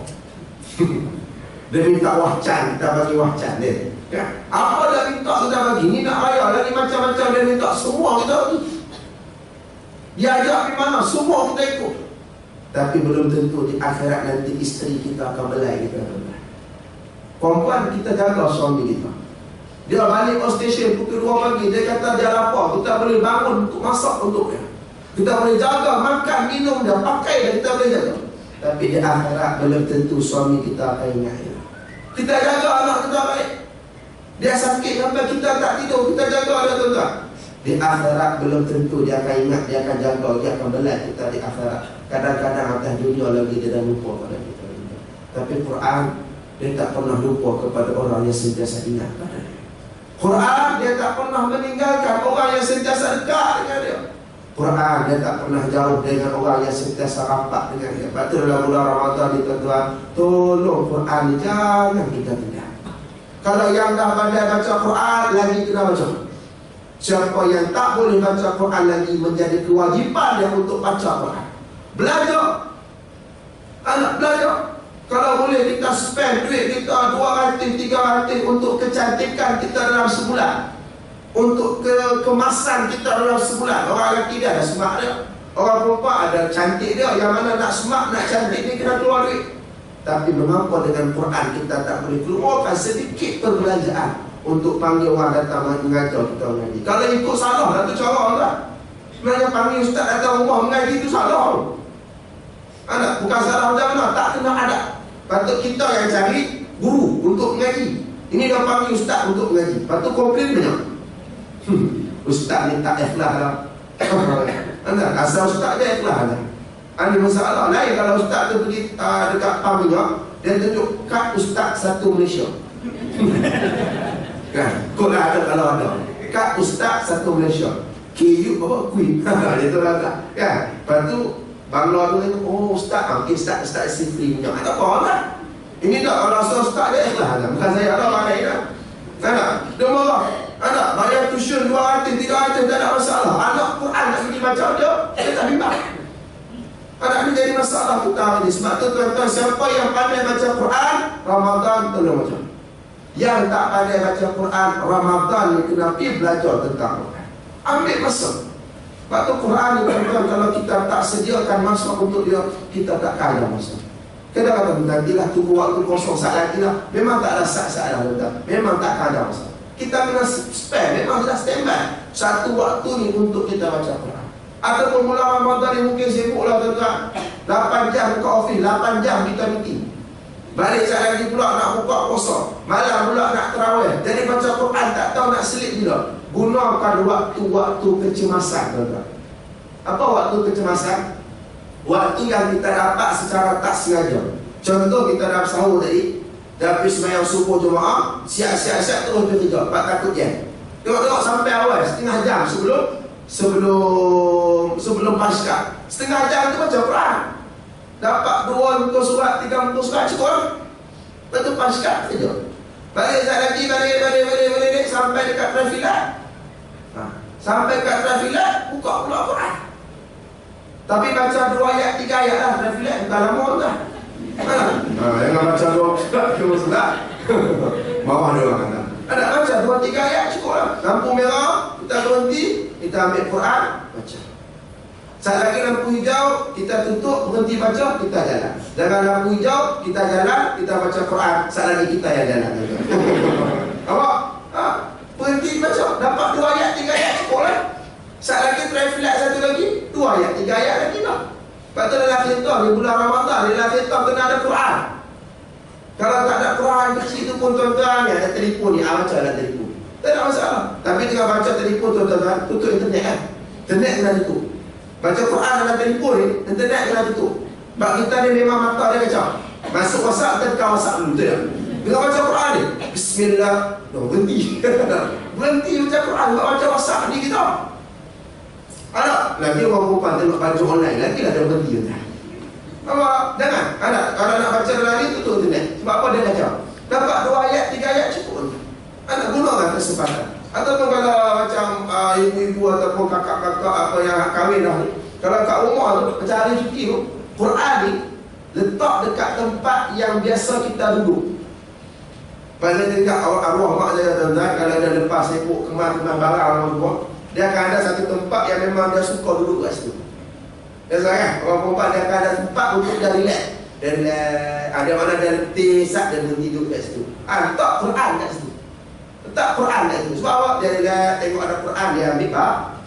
Dia minta wahcan, kita bagi wahcan dia. Ya? Apa dia minta kita bagi? Ni nak raya lah lagi macam-macam dia minta, semua kita ikut. Dia ajak pergi mana, semua kita ikut. Tapi belum tentu di akhirat nanti isteri kita akan belai kita. Perempuan kita jaga suami kita. Dia balik ke stesen pukul 2 pagi, dia kata dia lapar, kita boleh bangun untuk masak untuk dia. Kita boleh jaga makan, minum dia, pakai dia, kita boleh jaga. Tapi di akhirat belum tentu suami kita akan ingat dia. Kita jaga anak kita baik, dia sakit sampai kita tak tidur, kita jaga dia tuan-tuan. Di akhirat belum tentu dia akan ingat, dia akan jaga, dia akan belai kita di akhirat. Kadang-kadang atas dunia lagi dia dah lupa pada kita. Tapi Quran, dia tak pernah lupa kepada orang yang sentiasa ingat pada dia. Quran, dia tak pernah meninggalkan orang yang sentiasa dekat dengan dia. Quran, dia tak pernah jauh dengan orang yang sentiasa rapat dengan dia. Lepas tu dalam bulan Ramadan ni tuan-tuan, tolong Quran ni jangan kita tinggal. Kalau yang dah pandai baca Quran, lagi kena baca. Siapa yang tak boleh baca Quran lagi, menjadi kewajipan dia untuk baca Quran. Belajar. Anak belajar. Kalau boleh kita spend duit kita 200, 300 untuk kecantikan kita dalam sebulan, untuk kemasan kita dalam sebulan. Orang lelaki dia ada semak dia, orang perempuan ada cantik dia. Yang mana nak semak, nak cantik ni kena keluar duit. Tapi mengapa dengan Quran kita tak boleh keluarkan sedikit perbelanjaan untuk panggil orang datang mengajar kita mengaji? Kalau ikut salah dah tu cara lah. Sebenarnya panggil ustaz datang rumah mengaji itu salah. Anak bukan salah macam mana, tak kena ada. Patut kita yang cari guru untuk mengaji. Ini dah panggil ustaz untuk mengaji. Patut komplain banyak. Ustaz ni tak ikhlas lah. Asal ustaz dia ikhlas lah. Ada masalah lain kalau ustaz tu pergi dekat pam minyak, dia tunjuk kad ustaz satu Malaysia. Kan? Kau lah ada kalau ada. Kad ustaz satu Malaysia. KU apa? Queen. Dia tu lah tak. Kan? Lepas tu bangla tu kata, oh ustaz, okay, ustaz isi free minyak. Tak apa lah. Ini tak, kalau rasa ustaz dia ikhlas lah. Bukan saya ada orang lain lah. Anak, dia marah. Anak, bayar tuition 200, 300, tak ada masalah. Anak Quran nak pergi baca dia tak bimbang. Anak ni jadi masalah kita ni. Sebab tu tuan-tuan, siapa yang pandai baca Quran, Ramadan tolong baca. Yang tak pandai baca Quran, Ramadan ni kena pergi belajar tentang Quran. Ambil masa. Sebab tu Quran ni tuan-tuan, kalau kita tak sediakan masa untuk dia, kita tak kaya masa. Kadang-kadang nantilah tunggu waktu kosong saat lagi lah. Memang tak ada saat-saat dah tuan-tuan. Memang tak kaya masa. Kita kena spare, memang sudah standby satu waktu ni untuk kita baca Quran. Ataupun mula Ramadan ni mungkin sibuk lah tuan-tuan, 8 jam buka office, 8 jam kita meeting. Balik sekali lagi pula nak buka puasa, malam pula nak tarawih. Jadi baca Quran tak tahu nak selip bila. Gunakan waktu-waktu kecemasan tuan-tuan. Apa waktu kecemasan? Waktu yang kita dapat secara tak sengaja. Contoh kita dah sahur tadi, dah pergi sembahyang subuh jemaah, siap-siap terus pergi kerja, tak takut jam. Tengok-tengok sampai awal, setengah jam sebelum pasca. Setengah jam tu baca Quran. Dapat 2 muka surat, 3 muka surat cukup lah. Lepas tu pasca saja. Balik lagi, balik sampai dekat trafilat. Sampai dekat trafilat, buka pula Quran. Tapi baca 2 ayat, 3 ayat lah trafilat, bukan lama tu lah. Jangan baca 2 surat. Marah dia orang kata. Ada baca 2-3 ayat cukup lah. Lampu merah, kita berhenti, kita ambil Quran, baca. Saat lagi lampu hijau, kita tutup, berhenti baca, kita jalan. Jangan lampu hijau, kita jalan, kita baca Quran. Saat lagi kita yang jalan. Apa? Berhenti baca, dapat 2 ayat, 3 ayat cukup lah. Saat lagi trafilat satu lagi, 2 ayat, 3 ayat lagi lah. Lepas tu dalam khitah, di bulan Ramadan, dalam khitah kena ada Quran. Kalau tak ada Quran kecil tu pun tuan-tuan, ada telefon ni, baca dalam telefon, tak ada masalah. Tapi tengah baca telefon tuan-tuan, tutup internet kan. Internet kena tutup. Baca Quran dalam telefon ni, internet kena tutup. Sebab kita ni memang mata dia kacau. Masuk WhatsApp, tekan WhatsApp dulu, betul tak? Tengah baca Quran ni, Bismillah, berhenti. Berhenti baca Quran, baca WhatsApp ni kita. Ada lagi orang perempuan tengok baju online, lagi lah dia berhenti kan. Apa? Jangan. Ada. Kalau nak baca dalam ni, tutup internet. Sebab apa dia kacau? Dapat 2 ayat, 3 ayat cukup. Anak gunakan kesempatan. Ataupun kalau macam ibu-ibu ataupun kakak-kakak apa yang kahwin dah, kalau kat rumah tu macam hari cuti tu, Quran ni letak dekat tempat yang biasa kita duduk. Pada tingkat arwah mak saya tuan-tuan, kalau ada lepas sepuk kemar-kemar barang orang tua, dia akan ada satu tempat yang memang dia suka duduk kat situ. Biasa kan? Orang perempuan dia akan ada tempat untuk dia relax. Dan ada mana dia letih, sak dan tidur kat situ. Letak Quran kat situ. Letak Quran kat situ. Sebab apa? Dia relax, tengok ada Quran, dia ambil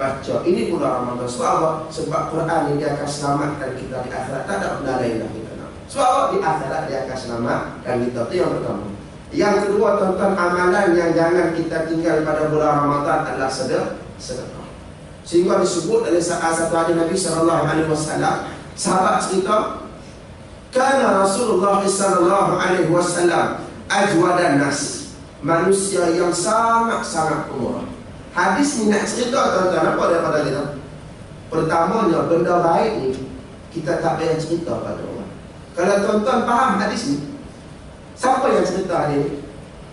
baca. Ini pula Ramadan. Sebab apa? Sebab Quran ini dia akan selamatkan kita di akhirat. Tak ada benda lain lah kita nak. Sebab apa? Di akhirat dia akan selamatkan kita. Itu yang pertama. Yang kedua, tuan-tuan, amalan yang jangan kita tinggal pada bulan Ramadan adalah sedekah. Sehingga disebut oleh satu hadis Nabi SAW, sahabat cerita, kana Rasulullah SAW ajwadan nas, manusia yang sangat-sangat pemurah. Hadis ni nak cerita tuan-tuan apa daripada kita? Pertamanya, benda baik ni kita tak payah cerita pada orang. Kalau tuan-tuan faham hadis ni, siapa yang cerita ni?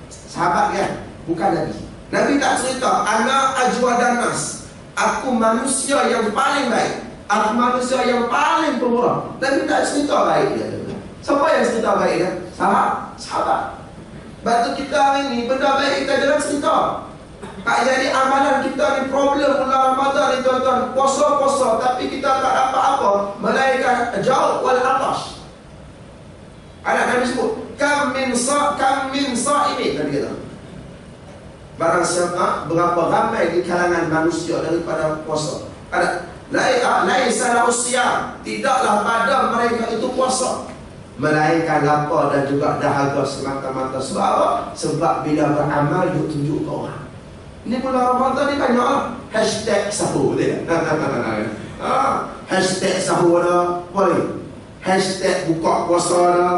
Sahabat kan? Bukan Nabi. Nabi tak cerita, ana ajwadan nas, aku manusia yang paling baik, aku manusia yang paling pemurah. Nabi tak cerita baik dia. Siapa yang cerita baik dia? Sahabat. Batu kita hari ni, benda baik kita jangan cerita. Tak jadi amalan kita ni problem bulan Ramadan ni tuan-tuan, puasa-puasa tapi kita tak dapat apa, melainkan jauh wal atash. Ada Nabi sebut, kam min sa'imin, Nabi kata. Barang siapa, berapa ramai di kalangan manusia daripada puasa. Ada laisa lahu siyam, tidaklah pada mereka itu puasa, melainkan lapar dan juga dahaga semata-mata. Sebab apa? Sebab bila beramal dia tunjuk ke orang. Ini bulan Ramadan ni banyak hashtag sahur dia. Hashtag sahur dah, boleh. Hashtag buka puasa dah,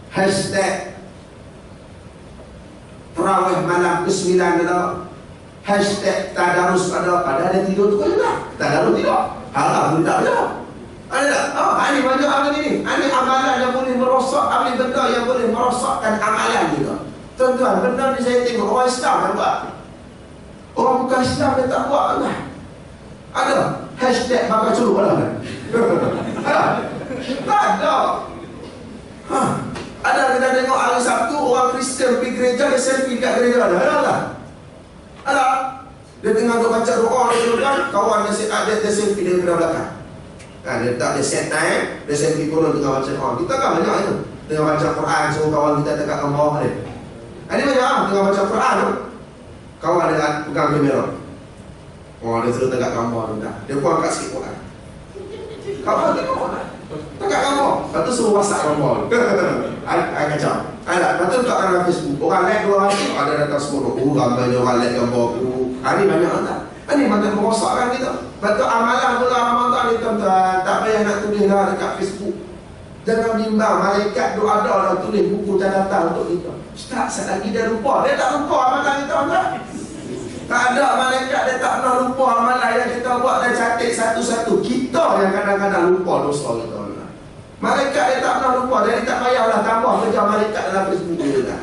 hashtag terawih malam ke-9 ada, hashtag tadarus ada tidur tu juga. Tadarus tidak. Haram tidak ada. Ada tak? Ini banyak amalan ini. Ini amalan yang boleh merosak, ambil benda yang boleh merosakkan amalan juga. Tuan-tuan, benda ni saya tengok orang Islam yang buat. Orang bukan Islam dia tak buat kan? Ada hashtag bakar curug lah kan? Tak ada. Ada kita tengok hari Sabtu orang Kristian pergi gereja, dia selfie kat gereja. Ada. Dia tengah duk baca doa dia kawan dia selfie dari belakang. Dia tak ada set time, dia selfie konon tengah baca doa. Kita kan banyak itu. Tengah baca Quran, suruh kawan kita dekat bawah dia. Ini banyak tengah baca Quran tu. Kawan dia pegang kamera. Dia suruh tegak gambar dia. Dia pun angkat sikit Quran. Kawan tengok Quran. Tegak gambar. Lepas tu suruh WhatsApp gambar. Kacau. Lepas tu letak dalam Facebook. Orang like 2 hari, ada datang 10. Ramainya orang like gambar aku. Ini banyak tak? Ini macam merosakkan kita. Lepas tu amalan bulan Ramadan ni tuan-tuan, tak payah nak tulis lah dekat Facebook. Jangan bimbang, malaikat doa-doa dan tulis buku catatan untuk kita. Ustaz, sekali lagi dia lupa. Dia tak lupa amalan kita tuan-tuan. Tak ada malaikat, dia tak pernah lupa amalan yang kita buat dan catat satu-satu. Kita yang kadang-kadang lupa dosa kita. Malaikat dia tak pernah lupa. Jadi tak payahlah tambah kerja malaikat dalam Facebook dia kan.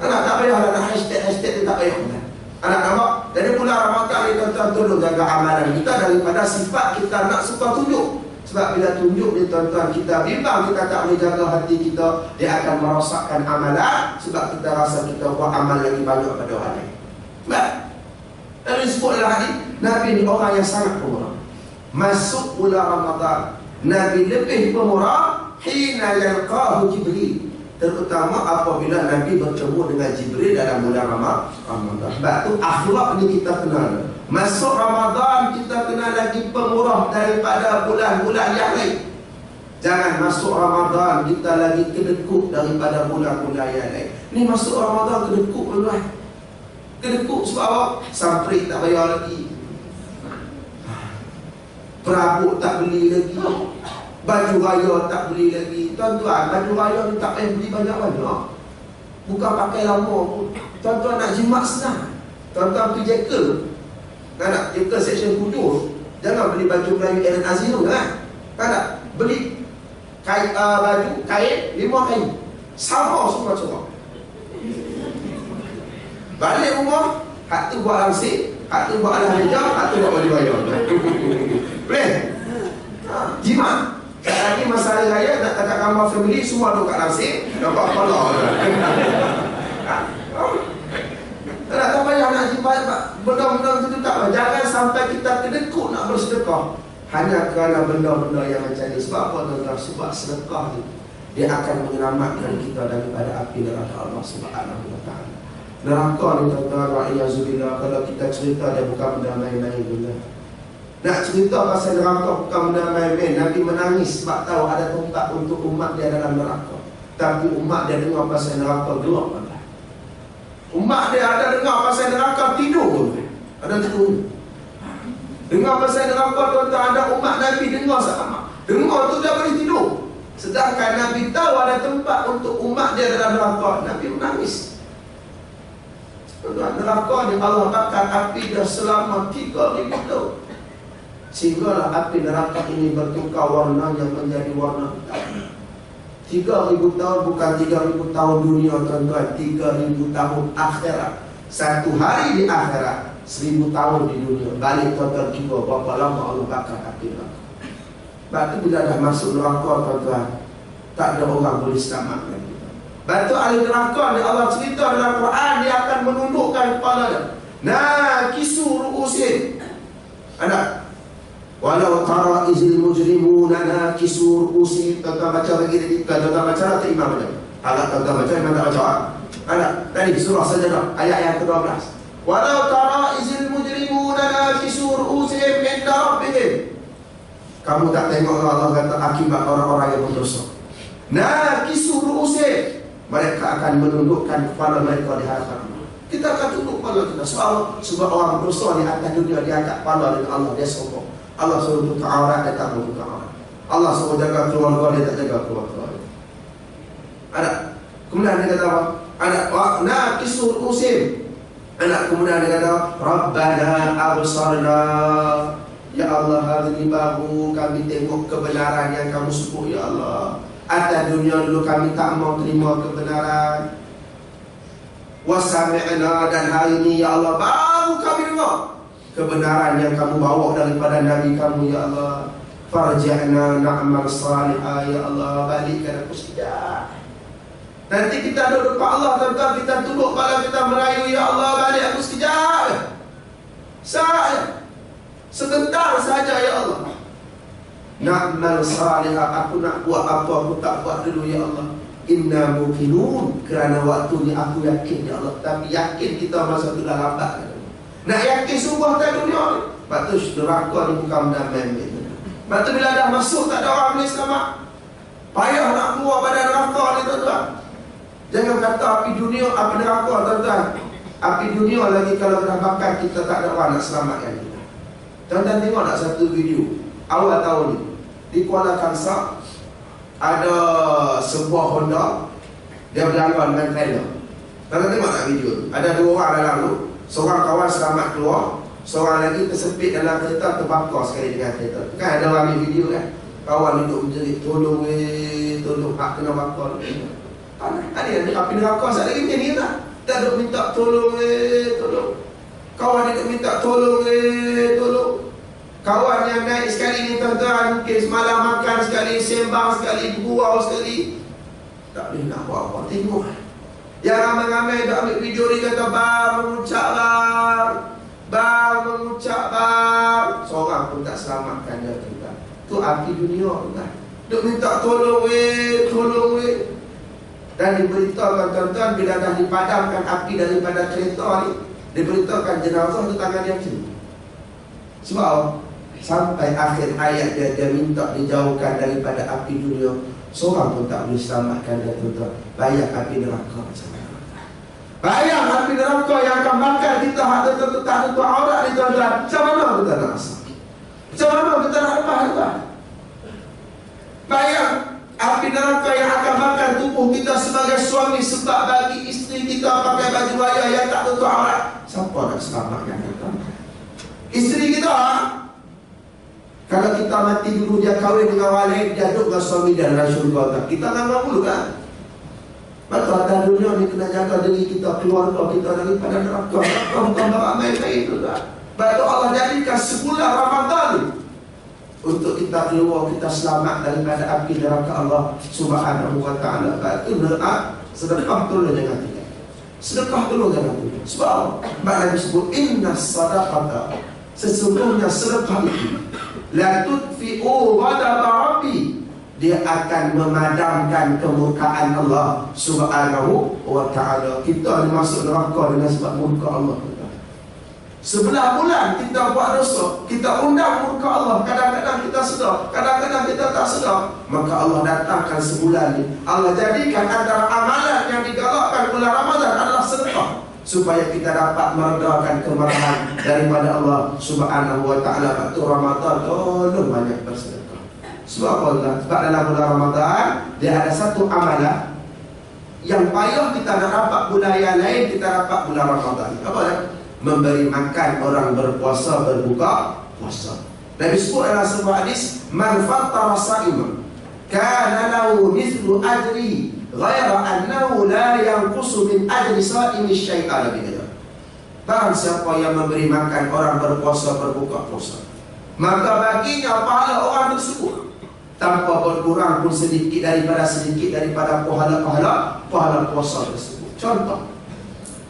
Anak tak payahlah nak hashtag dia tak payah kan. Anak nampak. Jadi bulan Ramadan ni tuan-tuan tolong jaga amalan kita daripada sifat kita nak suka tunjuk. Sebab bila tunjuk ni tuan-tuan, kita bimbang kita tak boleh jaga hati kita, dia akan merosakkan amalan. Sebab kita rasa kita buat amal lagi banyak pada orang lain. Baik. Nabi sebut dalam hadis, Nabi ni orang yang sangat pemurah. Masuk bulan Ramadan, Nabi lebih pemurah hina yalqahu Jibril, terutama apabila Nabi bertemu dengan Jibril dalam bulan Ramadan. Sebab tu akhlak ni kita kenal. Masuk Ramadan kita kenal lagi pemurah daripada bulan-bulan yang lain. Jangan masuk Ramadan kita lagi kedekut daripada bulan-bulan yang lain. Ni masuk Ramadan kedekut tuan. Kedekut sebab apa? Samprit tak bayar lagi, perabot tak beli lagi, baju raya tak beli lagi. Tuan-tuan, baju raya ni tak payah beli banyak-banyak, bukan pakai lama pun. Tuan-tuan nak jimat senang. Tuan-tuan pergi Jekyll, nak Jekyll section Kudus, jangan beli baju Melayu Aaron Azizul kan? Tak nak beli baju kain 5 kain sama semua. Balik rumah, hak tu buat langsir, hak tu buat alah hijau, hak tu buat baju raya. Boleh? Jimat. Lagi masa hari raya nak tangkap gambar family, semua duduk kat langsir, nampak kepala. Tak payah nak jumpa benda-benda itu tak payah. Jangan sampai kita kedekut nak bersedekah hanya kerana benda-benda yang macam ni. Sebab apa tuan-tuan? Sebab sedekah itu dia akan menyelamatkan kita daripada api neraka Allah Subhanahu wa taala. Neraka ni tuan-tuan, wa'iyyazubillah, kalau kita cerita dia bukan benda main-main benda. Nak cerita pasal neraka bukan benda main-main. Nabi menangis sebab tahu ada tempat untuk umat dia dalam neraka. Tapi umat dia dengar pasal neraka gelap. Umat dia ada dengar pasal neraka tidur. Ada tidur. Dengar pasal neraka tuan-tuan, ada umat Nabi dengar sama. Dengar tu dia boleh tidur. Sedangkan Nabi tahu ada tempat untuk umat dia dalam neraka. Nabi menangis. Tuan-tuan, neraka ni Allah bakar api dah selama 3,000 tahun. Sehinggalah api neraka ini bertukar warnanya menjadi warna hitam. 3,000 tahun bukan 3,000 tahun dunia tuan-tuan, 3,000 tahun akhirat. Satu hari di akhirat, 1,000 tahun di dunia. Balik tuan-tuan kira berapa lama Allah bakar api neraka. Sebab tu bila dah masuk neraka tuan-tuan, tak ada orang boleh selamatkan kita. Batu ahli neraka ni Allah cerita dalam Quran, dia akan menundukkan kepalanya. Nakisu ru'usin. Ada walau tara izil mujrimuna nakisu ru'usin. Tuan-tuan baca lagi tadi. Tuan-tuan baca atau imam baca? Agak tuan-tuan baca, imam tak baca. Ada tadi surah Sajdah ayat yang ke-12. Walau tara izil mujrimuna nakisu ru'usin inda rabbihim. Kamu tak tengok Allah kata akibat orang-orang yang berdosa. Nakisu ru'usin, mereka akan menundukkan kepala mereka di hadapan Allah. Kita akan tunduk kepala kita. Sebab orang berdosa di atas dunia, dia angkat kepala dengan Allah, dia sombong. Allah suruh buka aurat, dia tak buka aurat. Allah suruh jaga keluarga, dia tak jaga keluarga. Ada. Kemudian dia kata apa? Ada nakisu ru'usin. Ada. Kemudian dia kata Rabbana absarna. Ya Allah, hari ini baru kami tengok kebenaran yang kamu sebut, ya Allah. Atas dunia dulu kami tak mau terima kebenaran. Wasami'na, dan hari ini ya Allah baru kami dengar kebenaran yang kamu bawa daripada Nabi kamu, ya Allah. Farji'na na'mal salihah, ya Allah, balikkan aku sekejap. Nanti kita duduk depan Allah tuan-tuan, kita tunduk kepala kita merayu, ya Allah, balik aku sekejap. Saya sebentar saja, ya Allah. Na'mal salihah, aku nak buat apa aku tak buat dulu, ya Allah. Inna muqinun, kerana waktu ni aku yakin, ya Allah. Tapi yakin kita masa tu dah lambat. Nak yakin sungguh tak dunia ni. Lepas tu neraka ni bukan benda main-main. Lepas tu bila dah masuk tak ada orang boleh selamat. Payah nak keluar pada neraka ni tuan-tuan. Jangan kata api dunia, api neraka tuan-tuan. Api dunia lagi kalau dah bakar kita tak ada orang nak selamatkan kita. Tuan-tuan tengok nak satu video awal tahun ni di Kuala Kangsar, ada sebuah Honda, dia berlaluan dengan trailer. Tuan-tuan tengok tak video tu? Ada 2 orang dalam tu. Seorang kawan selamat keluar, seorang lagi tersepit dalam kereta, terbakar sekali dengan kereta. Kan ada orang ambil video kan, kawan duduk menjerit, tolong tolong, hak kena bakar. Ada yang api neraka sekali lagi macam ni tak? Kita duduk minta tolong tolong. Kawan dia minta tolong tolong. Kawan yang naik sekali ni tuan-tuan, mungkin semalam makan sekali, sembang sekali, bergurau sekali, tak boleh nak buat apa. Tengok yang ramai-ramai dah ambil video ni, kata bang mengucap bang, bang mengucap bang. Seorang pun tak selamatkan dia tuan. Tu api dunia tuan. Duk minta tolong tolong Dan diberitakan tuan-tuan, bila dah dipadamkan api daripada kereta ni, diberitakan jenazah tu tangan dia kiri. Sebab sampai akhir ayat dia minta dijauhkan daripada api dunia. Seorang pun tak boleh selamatkan dia tuan-tuan. Bayang api neraka macam mana. Bayang api neraka yang akan bakar kita, hak tuan-tuan tak tutup aurat ni tuan-tuan. Macam mana kita nak rasa? Macam mana kita nak lepas tuan? Bayang api neraka yang akan bakar tubuh kita sebagai suami sebab bagi isteri kita pakai baju raya yang tak tutup aurat. Siapa nak selamatkan kita? Isteri kita, kalau kita mati dulu, dia kahwin dengan walid, dia duduk dengan suami dia dalam syurga. Kita tak mahu kan? Maka atas dunia ni kena jaga diri kita, keluarga kita daripada neraka. Bukan ramai-ramai itu kan? Sebab Allah jadikan sebulan Ramadan untuk kita keluar, kita selamat daripada api neraka Allah Subhanahu wa ta'ala. Sebab itu sedekah tu jangan tinggal. Sedekah dulu jangan tunda. Sebab apa? Sebab Nabi sebut inna sadaqata, sesungguhnya sedekah itu la tudfi'u ghadaba rabbi, dia akan memadamkan kemurkaan Allah Subhanahu wa ta'ala. Kita masuk neraka dengan sebab murka Allah. Sebelah bulan kita buat dosa, kita undang murka Allah. Kadang-kadang kita sedar, kadang-kadang kita tak sedar. Maka Allah datangkan sebulan ni, Allah jadikan antara amalan yang digalakkan bulan Ramadan adalah sedekah, supaya kita dapat meredakan kemarahan daripada Allah Subhanahu wa ta'ala. Waktu Ramadan tolong banyak bersedekah. Sebab apa? Sebab dalam bulan Ramadan dia ada satu amalan yang payah kita nak dapat bulan yang lain, kita dapat bulan Ramadan. Apa dia? Memberi makan orang berpuasa, berbuka puasa. Nabi sebut dalam sebuah hadis, man fattara sa'iman kana lahu mithlu ajri ghaira annahu la yanqusu min ajri sa'imi syai'an bi. Barang siapa yang memberi makan orang berpuasa, berbuka puasa, maka baginya pahala orang tersebut tanpa berkurang pun sedikit daripada pahala puasa tersebut. Contoh,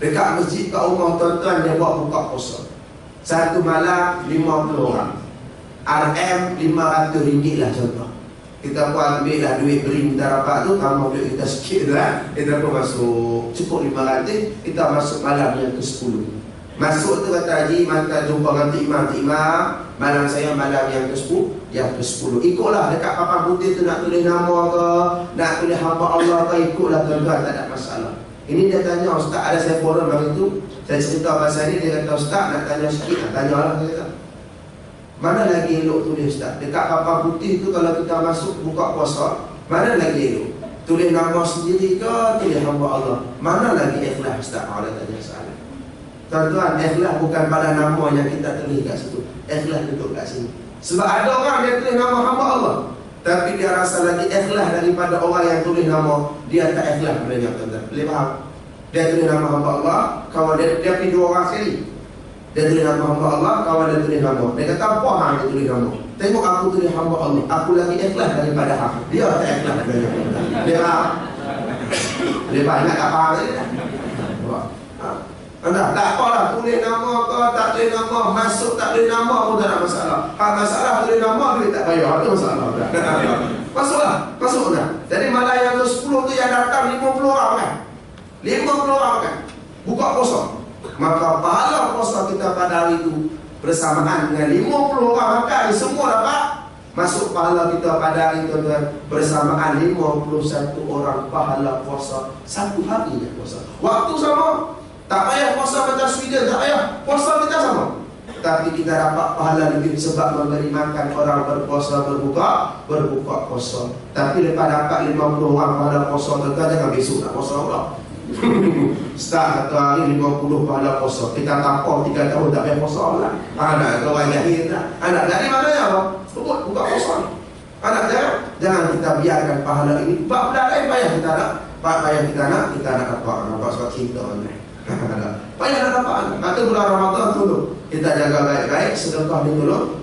dekat masjid kat rumah tuan-tuan dia buat buka puasa, satu malam 50 orang, RM RM500 lah contoh. Kita pun ambil lah duit beri kita dapat tu, tambah duit kita sikit tu lah, kita pun masuk cukup 500, kita masuk malam yang ke-10. Masuk tu kata Haji, mata jumpa dengan imam, malam saya malam yang ke-10, ikutlah dekat papan putih tu, nak tulis nama ke, nak tulis hamba Allah ke, ikutlah tuan-tuan, tak ada masalah. Ini dia tanya, Ustaz, ada saya forum hari tu, saya cerita pasal ni, dia kata, Ustaz nak tanya sikit, nak tanya lah, saya kata, mana lagi elok tulis Ustaz? Dekat papan putih tu kalau kita masuk buka puasa, mana lagi elok? Tulis nama sendiri ke, tulis hamba Allah? Mana lagi ikhlas Ustaz? Allah tanya soalan. Tuan-tuan, ikhlas bukan pada nama yang kita tulis kat situ, ikhlas duduk kat sini. Sebab ada orang dia tulis nama hamba Allah, tapi dia rasa lagi ikhlas daripada orang yang tulis nama dia tak ikhlas padanya, tuan-tuan. Boleh faham? Dia tulis nama hamba Allah, kawan dia pergi 2 orang sekali. Dia tulis nama hamba Allah, kawan dia tulis nama. Dia kata, apa hang dia tulis nama? Tengok aku tulis hamba Allah, aku lagi ikhlas daripada hang. Dia tak ikhlas padanya. Dia faham? Dia faham? Ingat tak faham tadi? Tak apalah, tulis nama ke, tak tulis nama, masuk tak tulis nama pun tak ada masalah. Masalah tulis nama, duit tak bayar, itu masalah. Masuklah. Jadi malam yang ke-10 tu yang datang 50 orang kan? 50 orang kan? Buka puasa. Maka pahala puasa kita pada hari itu bersamaan dengan 50 orang makan, semua dapat masuk pahala kita pada hari itu bersamaan 51 orang pahala puasa satu hari je puasa. Waktu sama. Tak payah puasa macam Sweden, tak payah. Puasa kita sama. Tapi kita dapat pahala lebih sebab memberi makan orang berpuasa, berbuka puasa. Tapi lepas dapat 50 orang pahala puasa, tuan-tuan jangan besok nak puasa pula. Start satu hari 50 pahala puasa. Kita tampar 3 tahun tak payah puasa lah. Anak orang jahil tak. Anak dari mana ya apa? Sebut buka puasa ni. Anak jangan kita biarkan pahala ini. Sebab benda lain payah kita nak. Kita nak dapat sebab cinta ni. Payah nak dapat. Kata bulan Ramadan dulu kita jaga baik-baik, sedekah ni dulu.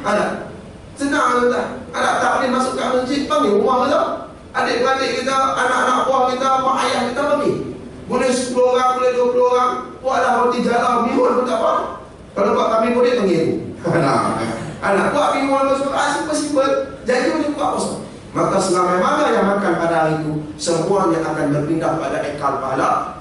Ada senang tak? Ada tak boleh masuk ke masjid, panggil rumah kita. Adik-adik kita, anak-anak buah kita, mak ayah kita panggil. Boleh 10 orang, boleh 20 orang. Buatlah roti jala, mihun pun tak apa. Kalau buat kami boleh panggil aku. Anak buat mihun pun simple-simple. Jadi boleh buat puasa. Maka selama mana yang makan pada hari itu, semuanya akan berpindah pada ekal pahala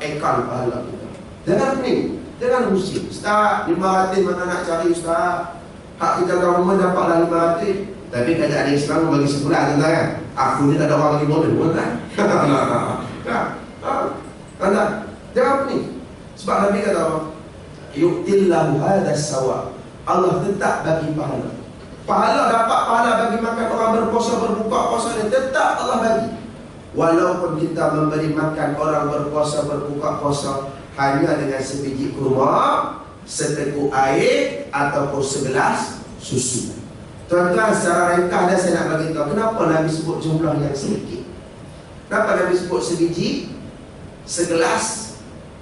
kita. Jangan pening, jangan pusing. Ustaz, 500 mana nak cari Ustaz? Hak kita government dapatlah 500. Tapi kerajaan Islam bagi sebulan, tuan-tuan kan? Aku ni tak ada orang lagi model, tuan-tuan. Jangan pening. Sebab Nabi kata apa? Yu'tillahu hadas sawa. Allah tetap bagi pahala. Pahala dapat pahala bagi makan orang berpuasa, berbuka puasa ni tetap Allah bagi. Walaupun kita memberi makan orang berpuasa, berbuka puasa hanya dengan sebiji kurma, seteguk air ataupun segelas susu. Tuan-tuan, secara ringkas saya nak bagi tahu kenapa Nabi sebut jumlah yang sedikit. Kenapa Nabi sebut sebiji, segelas,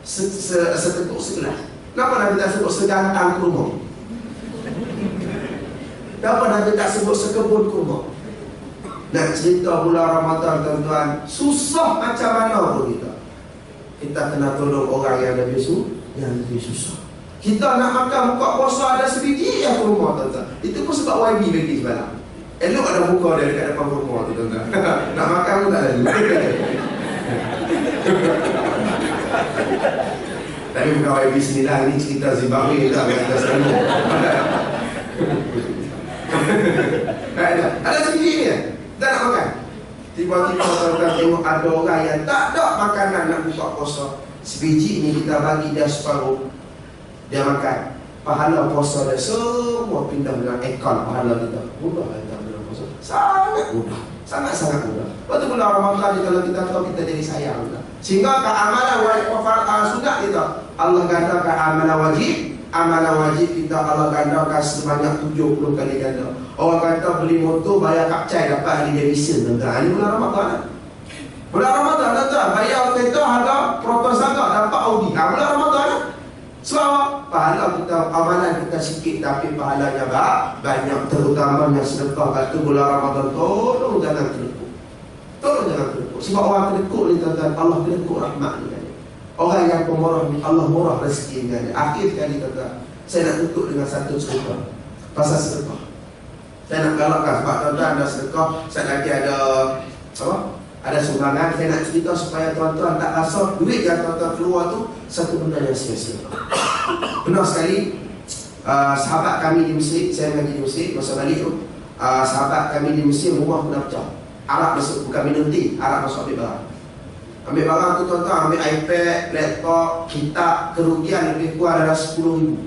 seteguk segelas? Kenapa Nabi tak sebut segantang kurma? Kenapa Nabi tak sebut sekebun kurma? Nak cerita bulan Ramadan, tuan-tuan, susah macam mana pun kita. kita kena tolong orang yang lebih susah. Kita nak makan buka puasa ada sebiji yang rumah, tuan-tuan. Itu pun sebab YB bagi semalam. Elok ada buka dia dekat depan rumah tu, tuan-tuan. Nak makan pun tak ada. Tapi bukan YB sinilah, ini cerita Zimbabwe tak kita selalu. Ada sebiji ni tak nak makan. Tiba-tiba tuan-tuan tengok ada orang yang tak ada makanan nak buka puasa. Sebiji ni kita bagi dia separuh, dia makan. Pahala puasa dia semua pindah dengan akaun pahala kita. Mudah kita bulan puasa. Sangat mudah. Sangat-sangat mudah. Lepas tu bulan Ramadan ni kalau kita tahu, kita jadi sayang kita. Sehingga keamalan wajib sunat kita, Allah gandakan amalan wajib. Amalan wajib kita Allah gandakan sebanyak 70 kali ganda. Orang kata beli motor bayar kapcai dapat hari dia bisa, tuan-tuan. Ini bulan Ramadan. Bulan Ramadan, tuan-tuan, bayar kereta harga proposal dapat Audi. Bulan Ramadan. Sebab pahala kita, amalan kita sikit tapi pahalanya banyak. Terutamanya sedekah. Kata bulan Ramadan, tolong jangan terlekuk. Tolong jangan terlekuk. Sebab orang terlekuk ni, tuan-tuan, Allah terlekuk rahmat ni. Orang yang pemurah ni, Allah murah rezeki ni. Akhir sekali, tuan-tuan, saya nak tutup dengan satu cerita pasal sedekah. Saya nak galakkan sebab tuan-tuan ada sedekah, saya lagi ada ada sumbangan. Saya nak cerita supaya tuan-tuan tak rasa duit yang tuan-tuan keluar tu satu benda yang sia-sia. Benar sekali, sahabat kami di Mesir, saya mengaji di Mesir, masa balik tu, sahabat kami di Mesir rumah kena pecah. Arab masuk, bukan minum teh, Arab masuk ambil barang. Ambil barang tu, tuan-tuan, ambil iPad, laptop, kitab, kerugian lebih kurang adalah 10,000.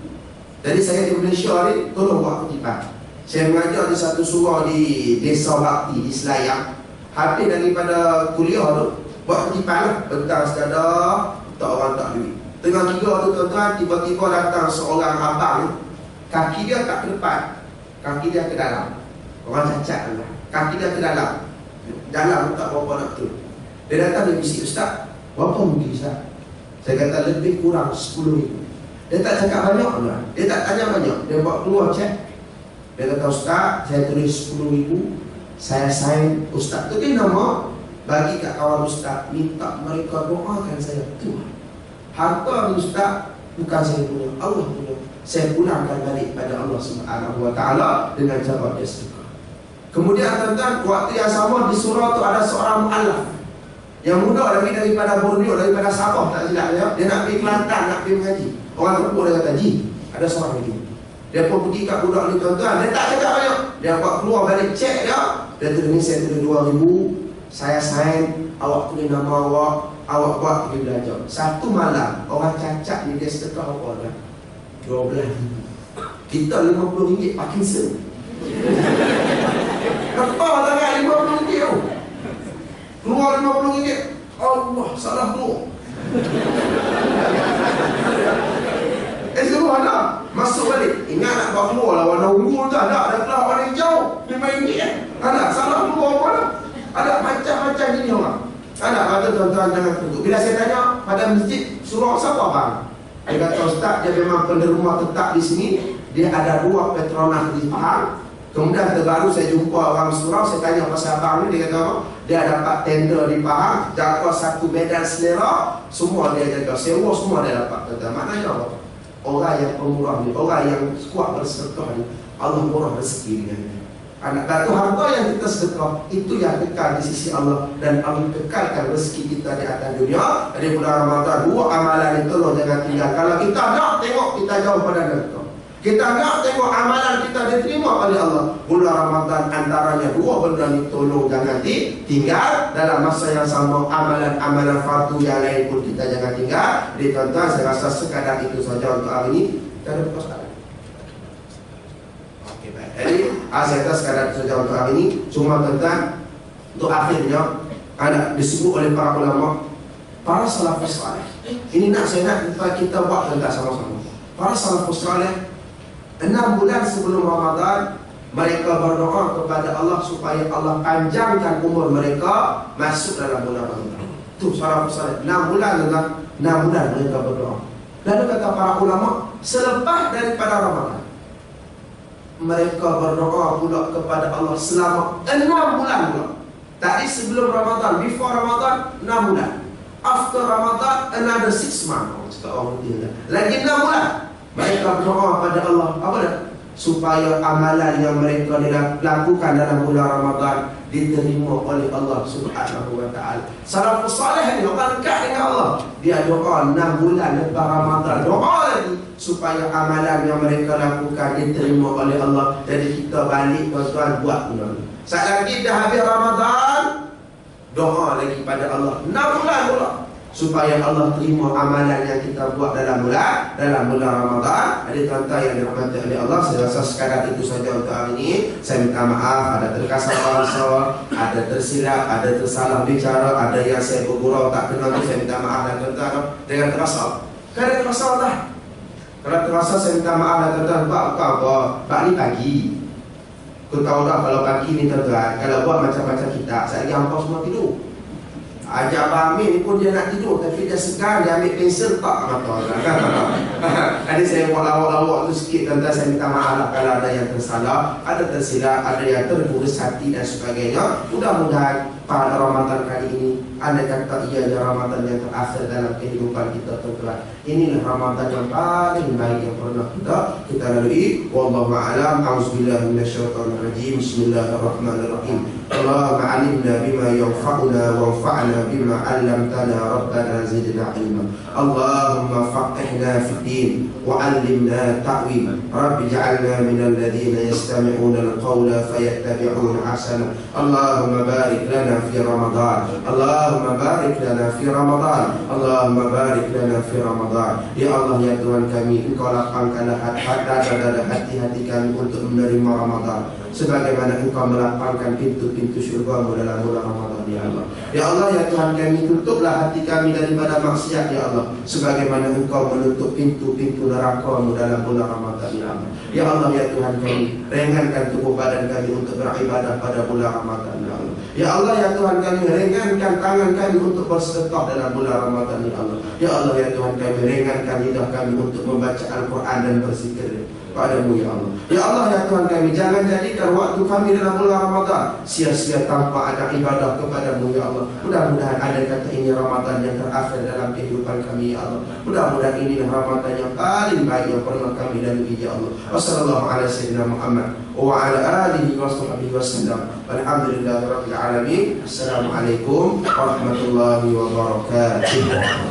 Jadi saya di Malaysia ni tolong buat kutipan. Saya mengajar di satu surau di Desa Bakti di Selayang. Habis daripada kuliah tu, buat kutipan lah, bentang sekadar, tak orang tak duit. Tengah tiga tu, tuan-tuan, tiba-tiba datang seorang abang ni. Kaki dia tak ke depan, kaki dia ke dalam. Orang cacat lah, kaki dia ke dalam. Dalam tak berapa nak tu. Dia datang, dia bisik, "Ustaz, berapa mungkin Ustaz?" Saya kata lebih kurang 10,000. Dia tak cakap banyak lah, dia tak tanya banyak. Dia buat keluar cek. Dia kata, "Ustaz, saya tulis 10,000, saya sign." Ustaz tu dia nama, bagi kat kawan Ustaz, minta mereka doakan saya. Tuhan, harta ni Ustaz bukan saya punya, Allah punya. Saya pulangkan balik pada Allah Subhanahu Wa Taala dengan cara dia sedekah. Kemudian, tuan-tuan, waktu yang sama di surau tu ada seorang mu'alaf yang muda lagi daripada Borneo, daripada Sabah tak silap ya. Dia nak pergi Kelantan, nak pergi mengaji. Orang terpuk dia kata, "Ji, ada seorang lagi." Dia pun pergi kat budak ni, tuan-tuan. Dia tak cakap banyak. Dia buat keluar balik cek dia. Dia tulis ni, "Saya tulis 2,000, saya sign, awak tulis nama awak buat pergi belajar." Satu malam, orang cacat ni dia sedekah apa dah? 12,000. Kita RM50 Parkinson. Kepal tangan RM50 tu. Keluar RM50. Allah, salah keluar. Semua ada. Masuk balik. Ingat nak buat keluar lah warna ungu tu. Ada keluar warna hijau RM5. Ada. Salah keluar apa dah. Ada macam-macam jenis orang. Ada. Kata tuan-tuan jangan tunggu. Bila saya tanya pada masjid, surau siapa bang? Dia kata, "Ustaz, dia memang penerima tetap di sini. Dia ada 2 Petronas di Pahang." Kemudian terbaru saya jumpa orang surau, saya tanya pasal abang ni, dia kata apa? Dia dapat tender di Pahang, jaga 1 medan selera, semua dia jaga, sewa semua dia dapat. Kata, maknanya apa? Orang yang pemurah ni, orang yang kuat bersedekah ni, Allah murah rezeki dia. Anak kata harta yang kita sedekah itu yang kekal di sisi Allah, dan Allah kekalkan rezeki kita di atas dunia. Jadi bulan Ramadan 2 amalan itu loh jangan tinggal. Kalau kita nak tengok, kita jauh pada neraka. Kita nak tengok amalan kita diterima oleh Allah. Bulan Ramadan antaranya 2 benda ni tolong jangan tinggal. Dalam masa yang sama amalan-amalan fardu yang lain pun kita jangan tinggal. Jadi tuan-tuan, saya rasa sekadar itu saja untuk hari ini. Kita ada persoalan. Okey, baik. Jadi saya kata sekadar itu saja untuk hari ini. Cuma tuan-tuan, untuk akhirnya ada disebut oleh para ulama, para salafus saleh. Ini saya nak kita buat tentang sama-sama. Para salafus saleh 6 bulan sebelum Ramadan mereka berdoa kepada Allah supaya Allah panjangkan umur mereka masuk dalam bulan Ramadan. Itu salafus saleh. 6 bulan mereka berdoa. Lalu kata para ulama, selepas daripada Ramadan mereka berdoa pula kepada Allah selama 6 bulan pula. Tadi sebelum Ramadan, before Ramadan 6 bulan. After Ramadan, another 6 months. Cakap orang tinggal. Lagi 6 bulan. Mereka berdoa pada Allah. Apa dah? Supaya amalan yang mereka lakukan dalam bulan Ramadan diterima oleh Allah Subhanahu wa ta'ala. Salafus salih ni orang dekat dengan Allah. Dia doa 6 bulan lepas Ramadan. Doa lagi supaya amalan yang mereka lakukan diterima oleh Allah. Jadi kita balik tuan-tuan buat benda ni. Saat lagi dah habis Ramadan, doa lagi pada Allah 6 bulan pula supaya Allah terima amalan yang kita buat dalam bulan Ramadan. Ada tuan-tuan yang dirahmati oleh Allah, saya rasa sekadar itu saja untuk hari ini. Saya minta maaf ada terkasar bahasa, ada tersilap, ada tersalah bicara, ada yang saya bergurau tak kenal tu, saya minta maaf dan tuan-tuan dengan terasa. Kalau terasa dah, kalau terasa saya minta maaf dan tuan-tuan. Bak ni pagi. Kau tahu tak kalau pagi ni tuan-tuan, kalau buat macam-macam kita, saya lagi hampa semua tidur. Ajak Amin ni pun dia nak tidur, tapi dia segan, dia ambil pensel tak mata. Tadi saya buat lawak-lawak tu sikit tuan-tuan, saya minta maaf lah kalau ada yang tersalah, ada tersilap, ada yang tergurus hati dan sebagainya. Mudah-mudahan pada Ramadan kali ini, anda kata ia adalah Ramadan yang terakhir dalam kehidupan kita tuan-tuan. Inilah Ramadan yang paling baik yang pernah kita lalui. Wallahu a'lam. Auzubillahi minasyaitonir rajim. Bismillahirrahmanirrahim. Allahumma 'allimna bima yanfa'una wanfa'na bima 'allamtana rabbana zidna 'ilma. Allahumma faqihna fid din wa 'allimna ta'wil. Rabbi ij'alna minal ladzina yastami'una al-qawla fayattabi'una ahsana. Allahumma barik lana fi Ramadan. Allahumma barik lana fi Ramadan. Allahumma barik lana fi Ramadan. Ya Allah ya Tuhan kami, Engkau lapangkanlah hati-hati kami untuk menerima Ramadan, sebagaimana Engkau melapangkan pintu-pintu syurga-Mu dalam bulan Ramadan ya Allah. Ya Allah ya Tuhan kami, tutuplah hati kami daripada maksiat ya Allah, sebagaimana Engkau menutup pintu-pintu neraka-Mu dalam bulan Ramadan ya Allah. Ya Allah ya Tuhan kami, ringankan tubuh badan kami untuk beribadah pada bulan Ramadan ya Allah. Ya Allah ya Tuhan kami, ringankan tangan kami untuk bersedekah dalam bulan Ramadan ya Allah. Ya Allah ya Tuhan kami, ringankan lidah kami untuk membaca Al-Quran dan berzikir padamu ya Allah. Ya Allah ya Tuhan kami, jangan jadikan waktu kami dalam bulan Ramadan sia-sia tanpa ada ibadah kepadamu ya Allah. Mudah-mudahan ada kata ini Ramadan yang terakhir dalam kehidupan kami ya Allah. Mudah-mudahan inilah Ramadan yang paling baik yang pernah kami lalui ya Allah. Wassallallahu ala sayyidina Muhammad wa ala alihi wa sahbihi wasallam. Walhamdulillahirabbil alamin. Assalamualaikum warahmatullahi wabarakatuh.